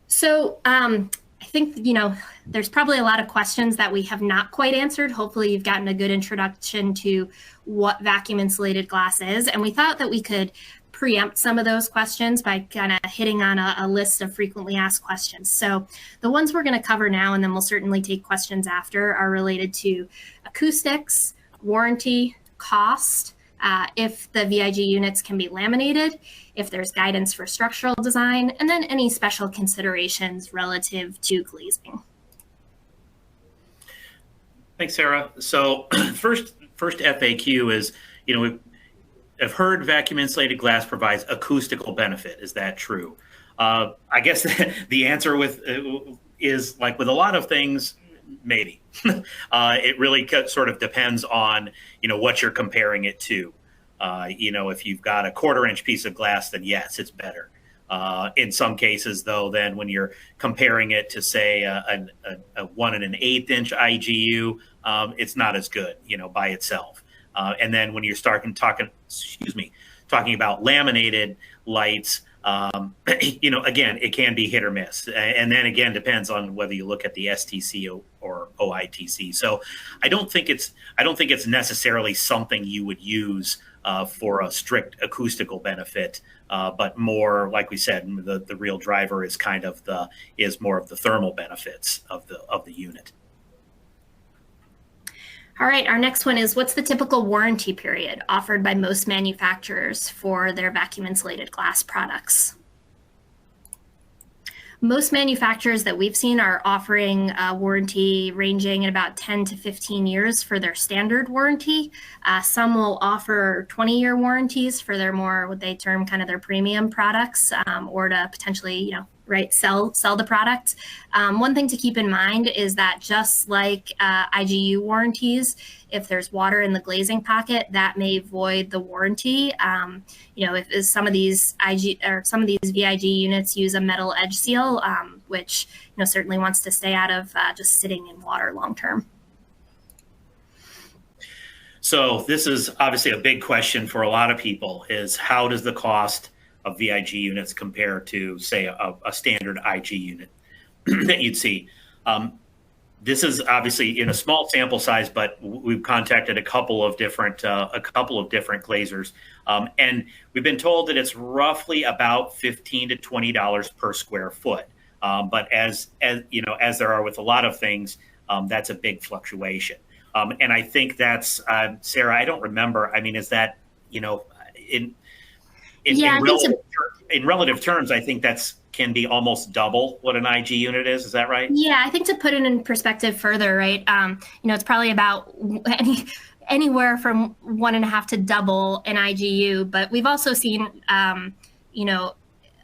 So I think, there's probably a lot of questions that we have not quite answered. Hopefully you've gotten a good introduction to what vacuum insulated glass is. And we thought that we could preempt some of those questions by kind of hitting on a list of frequently asked questions. So the ones we're going to cover now, and then we'll certainly take questions after, are related to acoustics, warranty, cost, if the VIG units can be laminated, if there's guidance for structural design, and then any special considerations relative to glazing. Thanks, Sarah. So first FAQ is, I've heard vacuum insulated glass provides acoustical benefit. Is that true? I guess the answer is like with a lot of things, maybe. It really sort of depends on, what you're comparing it to. If you've got a 1/4-inch piece of glass, then yes, it's better. In some cases, though, then when you're comparing it to, say, a 1 1/8-inch IGU, it's not as good, by itself. And then when you're talking about laminated lights, again, it can be hit or miss. And then again, depends on whether you look at the STC or OITC. So I don't think it's necessarily something you would use for a strict acoustical benefit, but more, like we said, the real driver is more of the thermal benefits of the unit. All right, our next one is, what's the typical warranty period offered by most manufacturers for their vacuum insulated glass products? Most manufacturers that we've seen are offering a warranty ranging at about 10 to 15 years for their standard warranty. Some will offer 20-year warranties for their more, what they term kind of their premium products, or to potentially, sell the product. One thing to keep in mind is that just like IGU warranties, if there's water in the glazing pocket, that may void the warranty. If some of these VIG units use a metal edge seal, which certainly wants to stay out of just sitting in water long term. So this is obviously a big question for a lot of people: is how does the cost of VIG units compare to, say, a standard IG unit that you'd see? This is obviously in a small sample size, but we've contacted a couple of different glazers, and we've been told that it's roughly about $15 to $20 per square foot. But as there are with a lot of things, that's a big fluctuation. And I think that's Sarah. I don't remember. I mean, is that in relative terms, I think can be almost double what an IG unit is. Is that right? Yeah, I think to put it in perspective further, right? It's probably about anywhere from 1.5 to double an IGU. But we've also seen,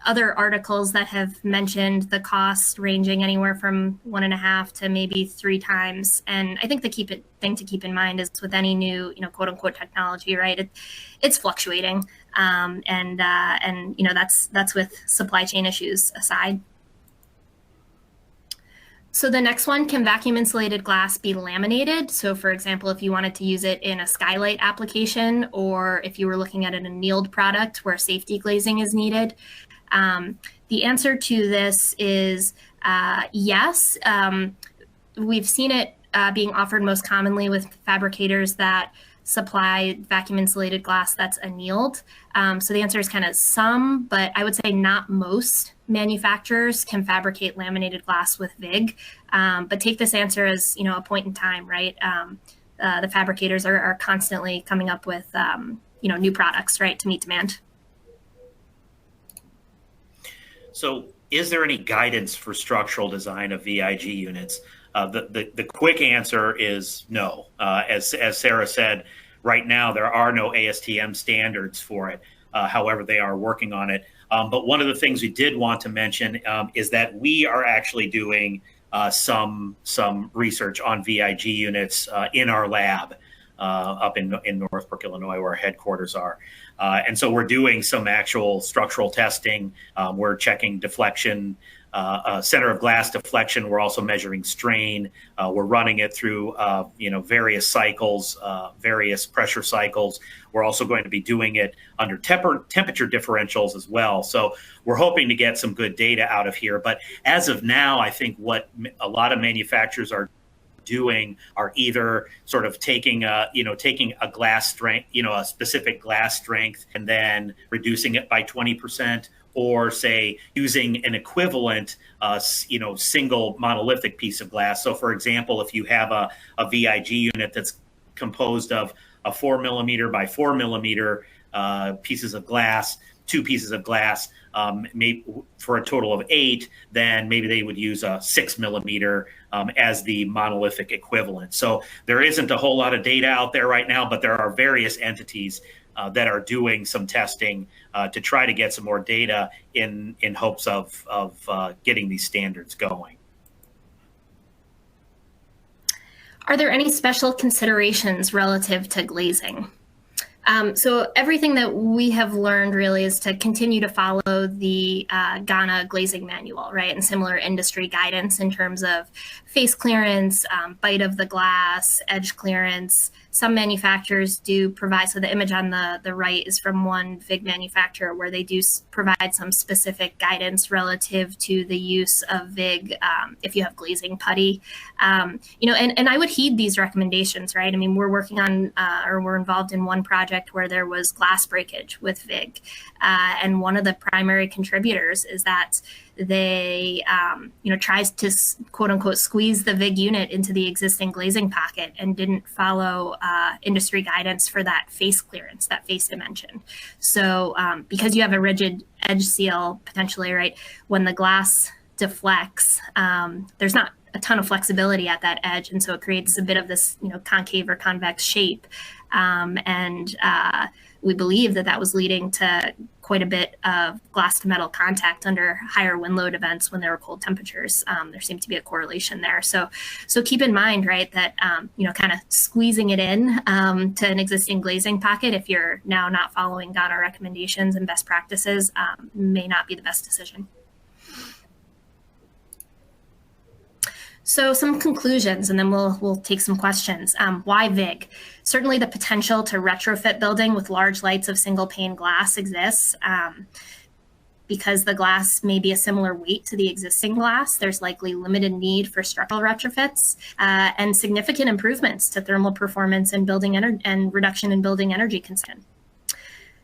other articles that have mentioned the cost ranging anywhere from 1.5 to maybe 3 times. And I think the thing to keep in mind is with any new, quote unquote technology, right? It's fluctuating. And that's with supply chain issues aside. So the next one, can vacuum insulated glass be laminated? So for example, if you wanted to use it in a skylight application, or if you were looking at an annealed product where safety glazing is needed. The answer to this is yes. We've seen it being offered most commonly with fabricators that supply vacuum insulated glass that's annealed. So the answer is kind of some, but I would say not most manufacturers can fabricate laminated glass with VIG. But take this answer as a point in time, right? The fabricators are constantly coming up with new products, right, to meet demand. So is there any guidance for structural design of VIG units? The quick answer is no. As Sarah said, right now there are no ASTM standards for it. However, they are working on it. But one of the things we did want to mention is that we are actually doing some research on VIG units in our lab. up in Northbrook, Illinois, where our headquarters are. And so we're doing some actual structural testing. We're checking deflection, center of glass deflection. We're also measuring strain. We're running it through various cycles, various pressure cycles. We're also going to be doing it under temperature differentials as well. So we're hoping to get some good data out of here. But as of now, I think what a lot of manufacturers are doing are either sort of taking a glass strength, a specific glass strength, and then reducing it by 20%, or say using an equivalent, single monolithic piece of glass. So for example, if you have a VIG unit that's composed of a 4 millimeter by 4 millimeter pieces of glass, two pieces of glass, maybe for a total of 8, then maybe they would use a 6 millimeter as the monolithic equivalent. So there isn't a whole lot of data out there right now, but there are various entities that are doing some testing to try to get some more data in hopes of getting these standards going. Are there any special considerations relative to glazing? So everything that we have learned really is to continue to follow the Ghana glazing manual, right? And similar industry guidance in terms of face clearance, bite of the glass, edge clearance. Some manufacturers do provide, so the image on the right is from one VIG manufacturer where they do provide some specific guidance relative to the use of VIG if you have glazing putty. And I would heed these recommendations, right? I mean, we're working on, or we're involved in one project where there was glass breakage with VIG. And one of the primary contributors is that they, tries to quote unquote squeeze the VIG unit into the existing glazing pocket and didn't follow industry guidance for that face clearance, that face dimension. So because you have a rigid edge seal potentially, right, when the glass deflects, there's not a ton of flexibility at that edge. And so it creates a bit of this, concave or convex shape. We believe that was leading to quite a bit of glass to metal contact under higher wind load events when there were cold temperatures. There seemed to be a correlation there. So keep in mind, right, that, kind of squeezing it in to an existing glazing pocket, if you're now not following Ghana recommendations and best practices, may not be the best decision. So some conclusions, and then we'll take some questions. Why VIG? Certainly the potential to retrofit building with large lights of single pane glass exists. Because the glass may be a similar weight to the existing glass, there's likely limited need for structural retrofits and significant improvements to thermal performance and building and reduction in building energy consumption.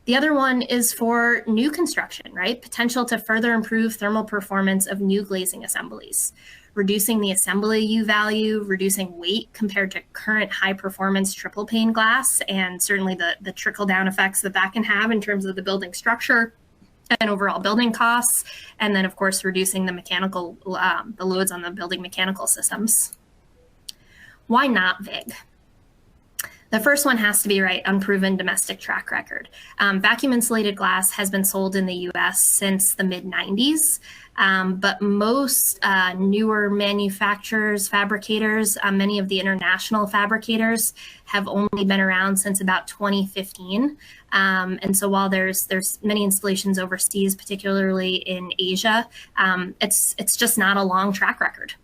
The other one is for new construction, right? Potential to further improve thermal performance of new glazing assemblies, reducing the assembly U value, reducing weight compared to current high performance triple pane glass, and certainly the trickle down effects that can have in terms of the building structure and overall building costs. And then of course, reducing the mechanical, the loads on the building mechanical systems. Why not VIG? The first one has to be, right, unproven domestic track record. Vacuum insulated glass has been sold in the US since the mid-90s, but most newer manufacturers, fabricators, many of the international fabricators have only been around since about 2015. And so while there's many installations overseas, particularly in Asia, it's just not a long track record.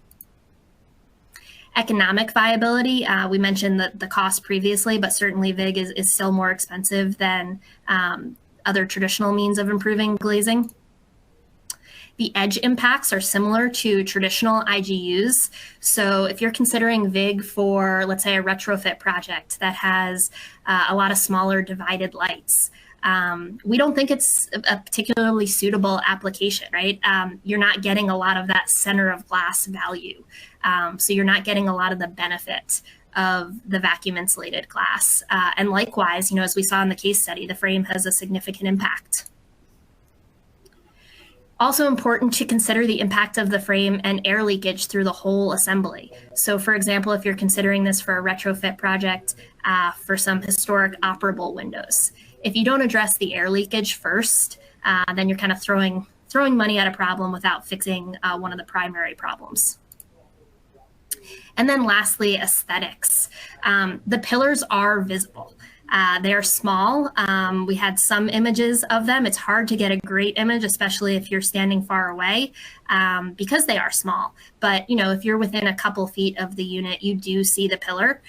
Economic viability, we mentioned the cost previously, but certainly VIG is still more expensive than other traditional means of improving glazing. The edge impacts are similar to traditional IGUs. So if you're considering VIG for, let's say, a retrofit project that has a lot of smaller divided lights, we don't think it's a particularly suitable application, right? You're not getting a lot of that center of glass value. So you're not getting a lot of the benefit of the vacuum insulated glass. And likewise, as we saw in the case study, the frame has a significant impact. Also important to consider the impact of the frame and air leakage through the whole assembly. So for example, if you're considering this for a retrofit project for some historic operable windows, if you don't address the air leakage first, then you're kind of throwing money at a problem without fixing one of the primary problems. And then lastly, aesthetics. The pillars are visible. They are small. We had some images of them. It's hard to get a great image, especially if you're standing far away, because they are small. But if you're within a couple feet of the unit, you do see the pillar.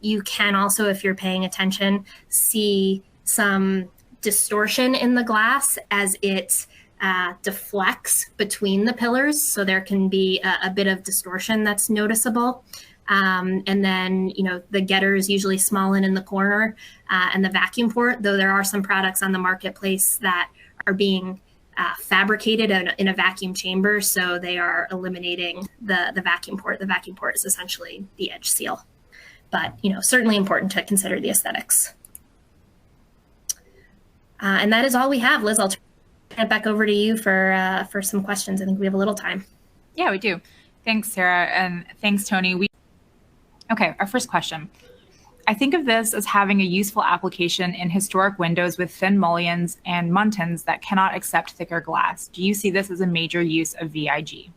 You can also, if you're paying attention, see some distortion in the glass as it deflects between the pillars. So there can be a bit of distortion that's noticeable. And then, the getter is usually small and in the corner, and the vacuum port, though there are some products on the marketplace that are being fabricated in a vacuum chamber. So they are eliminating the vacuum port. The vacuum port is essentially the edge seal, but, certainly important to consider the aesthetics. And that is all we have. Liz, I'll turn it back over to you for some questions. I think we have a little time. Yeah, we do. Thanks, Sarah. And thanks, Tony. Okay, our first question. I think of this as having a useful application in historic windows with thin mullions and muntins that cannot accept thicker glass. Do you see this as a major use of VIG?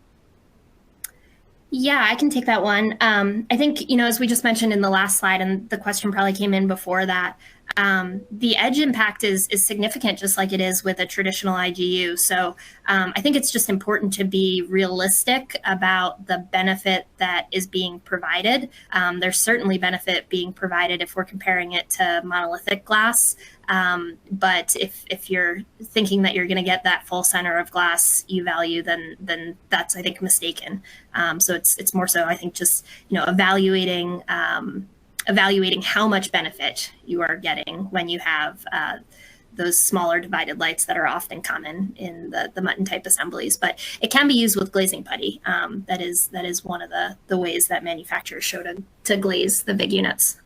Yeah, I can take that one. I think, as we just mentioned in the last slide, and the question probably came in before that, the edge impact is significant, just like it is with a traditional IGU. So I think it's just important to be realistic about the benefit that is being provided. There's certainly benefit being provided if we're comparing it to monolithic glass. But if you're thinking that you're going to get that full center of glass U value, then that's, I think, mistaken. So it's more so, I think, just evaluating how much benefit you are getting when you have those smaller divided lights that are often common in the mutton type assemblies. But it can be used with glazing putty. That is one of the ways that manufacturers show to glaze the VIG units.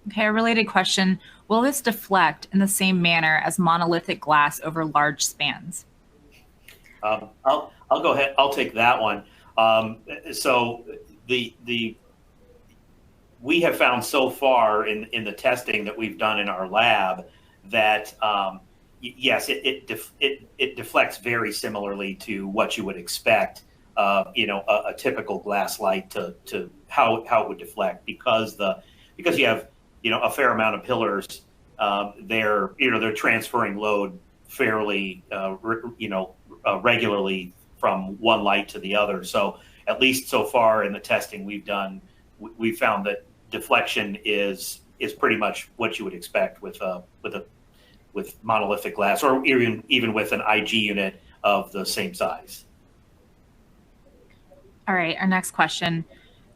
Okay, a related question. Will this deflect in the same manner as monolithic glass over large spans? I'll go ahead. I'll take that one. So we have found so far in the testing that we've done in our lab that yes, it deflects very similarly to what you would expect. A typical glass light to how it would deflect because you have a fair amount of pillars. They're transferring load fairly regularly from one light to the other. So at least so far in the testing we've done, we found that deflection is pretty much what you would expect with monolithic glass, or even with an IG unit of the same size. All right, our next question.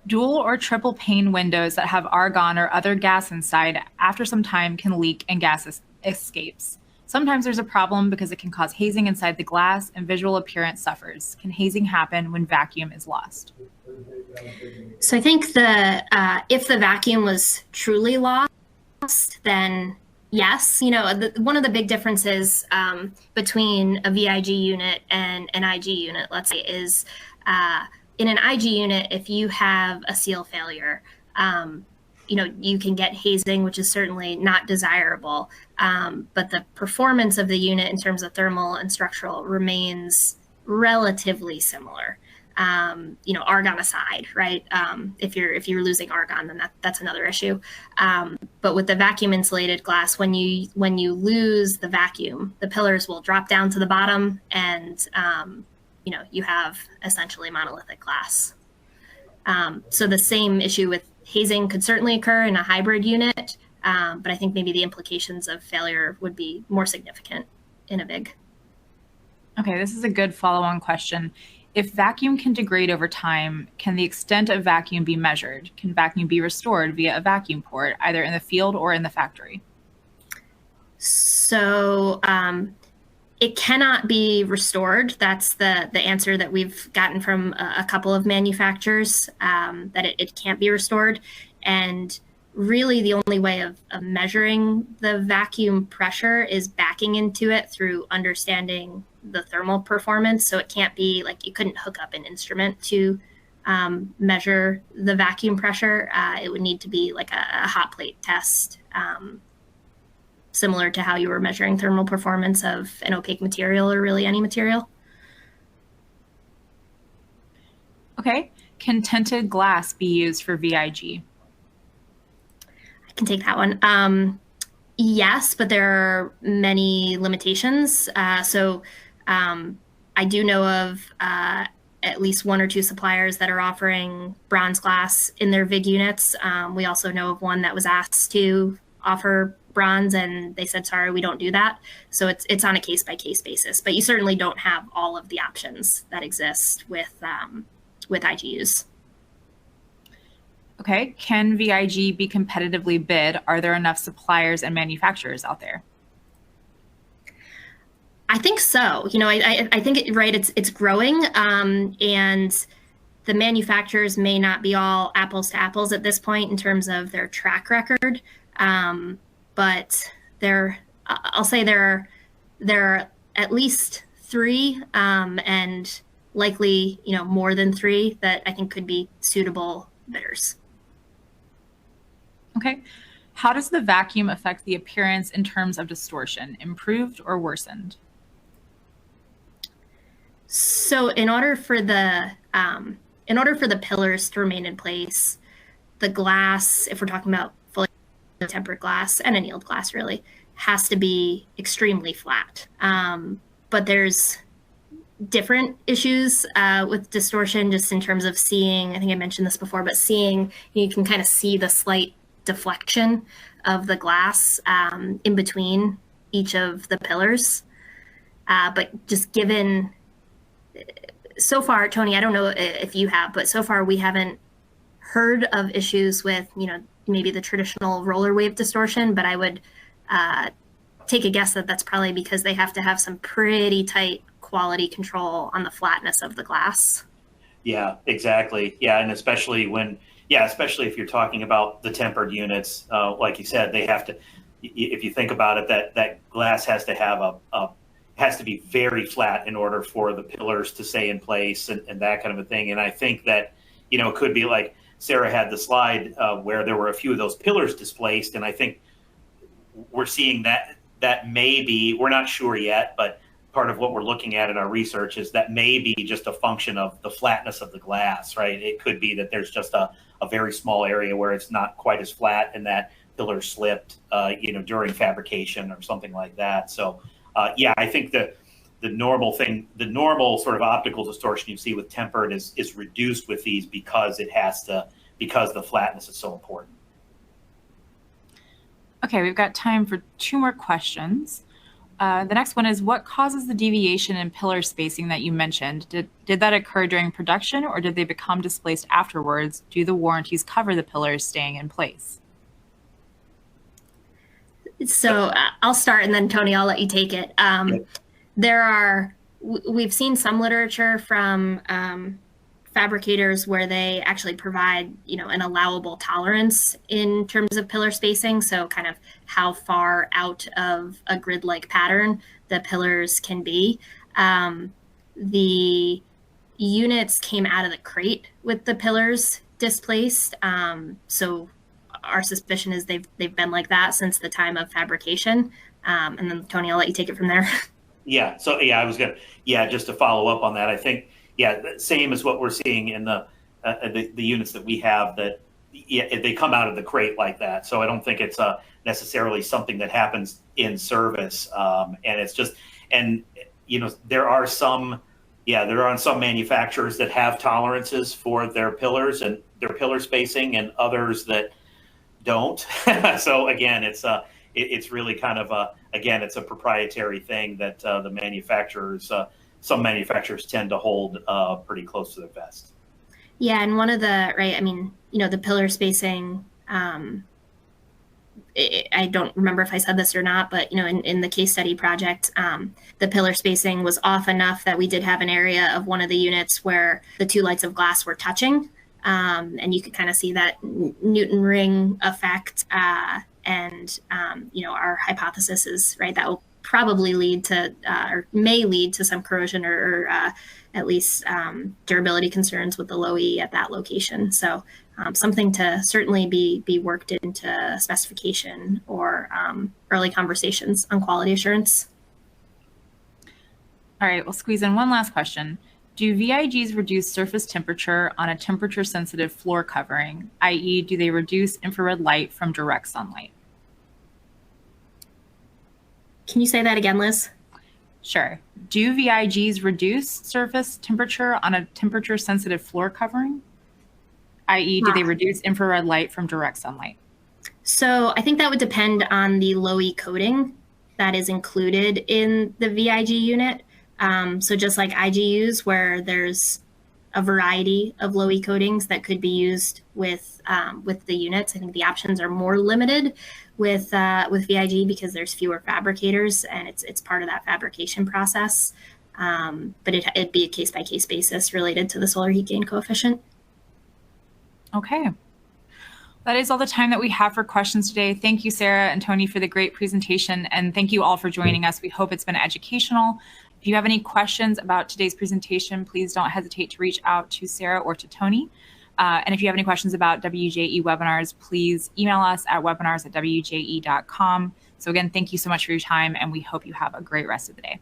Dual or triple pane windows that have argon or other gas inside after some time can leak and gas escapes. Sometimes there's a problem because it can cause hazing inside the glass and visual appearance suffers. Can hazing happen when vacuum is lost? So I think if the vacuum was truly lost, then yes. One of the big differences between a VIG unit and an IG unit, let's say, is in an IG unit, if you have a seal failure, you can get hazing, which is certainly not desirable. But the performance of the unit in terms of thermal and structural remains relatively similar. Argon aside, right? If you're losing argon, then that's another issue. But with the vacuum insulated glass, when you lose the vacuum, the pillars will drop down to the bottom, and you have essentially monolithic glass. So the same issue with hazing could certainly occur in a hybrid unit, but I think maybe the implications of failure would be more significant in a VIG. Okay, this is a good follow-on question. If vacuum can degrade over time, can the extent of vacuum be measured? Can vacuum be restored via a vacuum port, either in the field or in the factory? So it cannot be restored. That's the answer that we've gotten from a couple of manufacturers, that it can't be restored. And really the only way of measuring the vacuum pressure is backing into it through understanding the thermal performance. So it can't be like you couldn't hook up an instrument to measure the vacuum pressure. It would need to be like a hot plate test, similar to how you were measuring thermal performance of an opaque material or really any material. Okay, Can tinted glass be used for VIG? I can take that one. Yes, but there are many limitations. I do know of at least one or two suppliers that are offering bronze glass in their VIG units. We also know of one that was asked to offer bronze, and they said, sorry, we don't do that. So it's on a case-by-case basis. But you certainly don't have all of the options that exist with IGUs. Okay, can VIG be competitively bid? Are there enough suppliers and manufacturers out there? I think so. I think it's growing, and the manufacturers may not be all apples to apples at this point in terms of their track record, but I'll say there are at least three, and likely more than three that I think could be suitable bidders. Okay. How does the vacuum affect the appearance in terms of distortion, improved or worsened? So in order for the pillars to remain in place, the glass, if we're talking about fully tempered glass and annealed glass really, has to be extremely flat. But there's different issues with distortion just in terms of seeing, I think I mentioned this before, but seeing, you can kind of see the slight deflection of the glass in between each of the pillars. But just given, so far, Tony, I don't know if you have, but so far we haven't heard of issues with, maybe the traditional roller wave distortion, but I would take a guess that that's probably because they have to have some pretty tight quality control on the flatness of the glass. Yeah, exactly. Yeah, and especially if you're talking about the tempered units, like you said, they have to, if you think about it, that glass has to have has to be very flat in order for the pillars to stay in place and that kind of a thing. And I think that, it could be like Sarah had the slide where there were a few of those pillars displaced. And I think we're seeing that maybe, we're not sure yet, but part of what we're looking at in our research is that may be just a function of the flatness of the glass, right? It could be that there's just a very small area where it's not quite as flat and that pillar slipped, during fabrication or something like that. So, I think the normal sort of optical distortion you see with tempered is reduced with these because the flatness is so important. Okay, we've got time for two more questions. The next one is, what causes the deviation in pillar spacing that you mentioned? Did that occur during production, or did they become displaced afterwards? Do the warranties cover the pillars staying in place? So I'll start, and then Tony, I'll let you take it. We've seen some literature from fabricators where they actually provide, an allowable tolerance in terms of pillar spacing. So kind of how far out of a grid-like pattern the pillars can be. The units came out of the crate with the pillars displaced. So our suspicion is they've been like that since the time of fabrication. And then Tony, I'll let you take it from there. Yeah. So just to follow up on that, I think, same as what we're seeing in the units that we have, that they come out of the crate like that. So I don't think it's necessarily something that happens in service. And it's just, there are some manufacturers that have tolerances for their pillars and their pillar spacing, and others that don't. So again, it's really kind of it's a proprietary thing that the manufacturers, some manufacturers tend to hold pretty close to their vest. Yeah, and one of the pillar spacing, I don't remember if I said this or not, but in the case study project, the pillar spacing was off enough that we did have an area of one of the units where the two lights of glass were touching. And you could kind of see that Newton ring effect. Our hypothesis is, that will probably lead to, or may lead to some corrosion or at least durability concerns with the low E at that location. So something to certainly be worked into specification or early conversations on quality assurance. All right, we'll squeeze in one last question. Do VIGs reduce surface temperature on a temperature-sensitive floor covering, i.e., do they reduce infrared light from direct sunlight? Can you say that again, Liz? Sure. Do VIGs reduce surface temperature on a temperature-sensitive floor covering, i.e., do they reduce infrared light from direct sunlight? So I think that would depend on the low-E coating that is included in the VIG unit. So just like IGUs, where there's a variety of low-E coatings that could be used with the units, I think the options are more limited with VIG because there's fewer fabricators and it's part of that fabrication process. But it'd be a case-by-case basis related to the solar heat gain coefficient. Okay. That is all the time that we have for questions today. Thank you, Sarah and Tony, for the great presentation, and thank you all for joining us. We hope it's been educational. If you have any questions about today's presentation, please don't hesitate to reach out to Sarah or to Tony. And if you have any questions about WJE webinars, please email us at webinars@wje.com. So again, thank you so much for your time, and we hope you have a great rest of the day.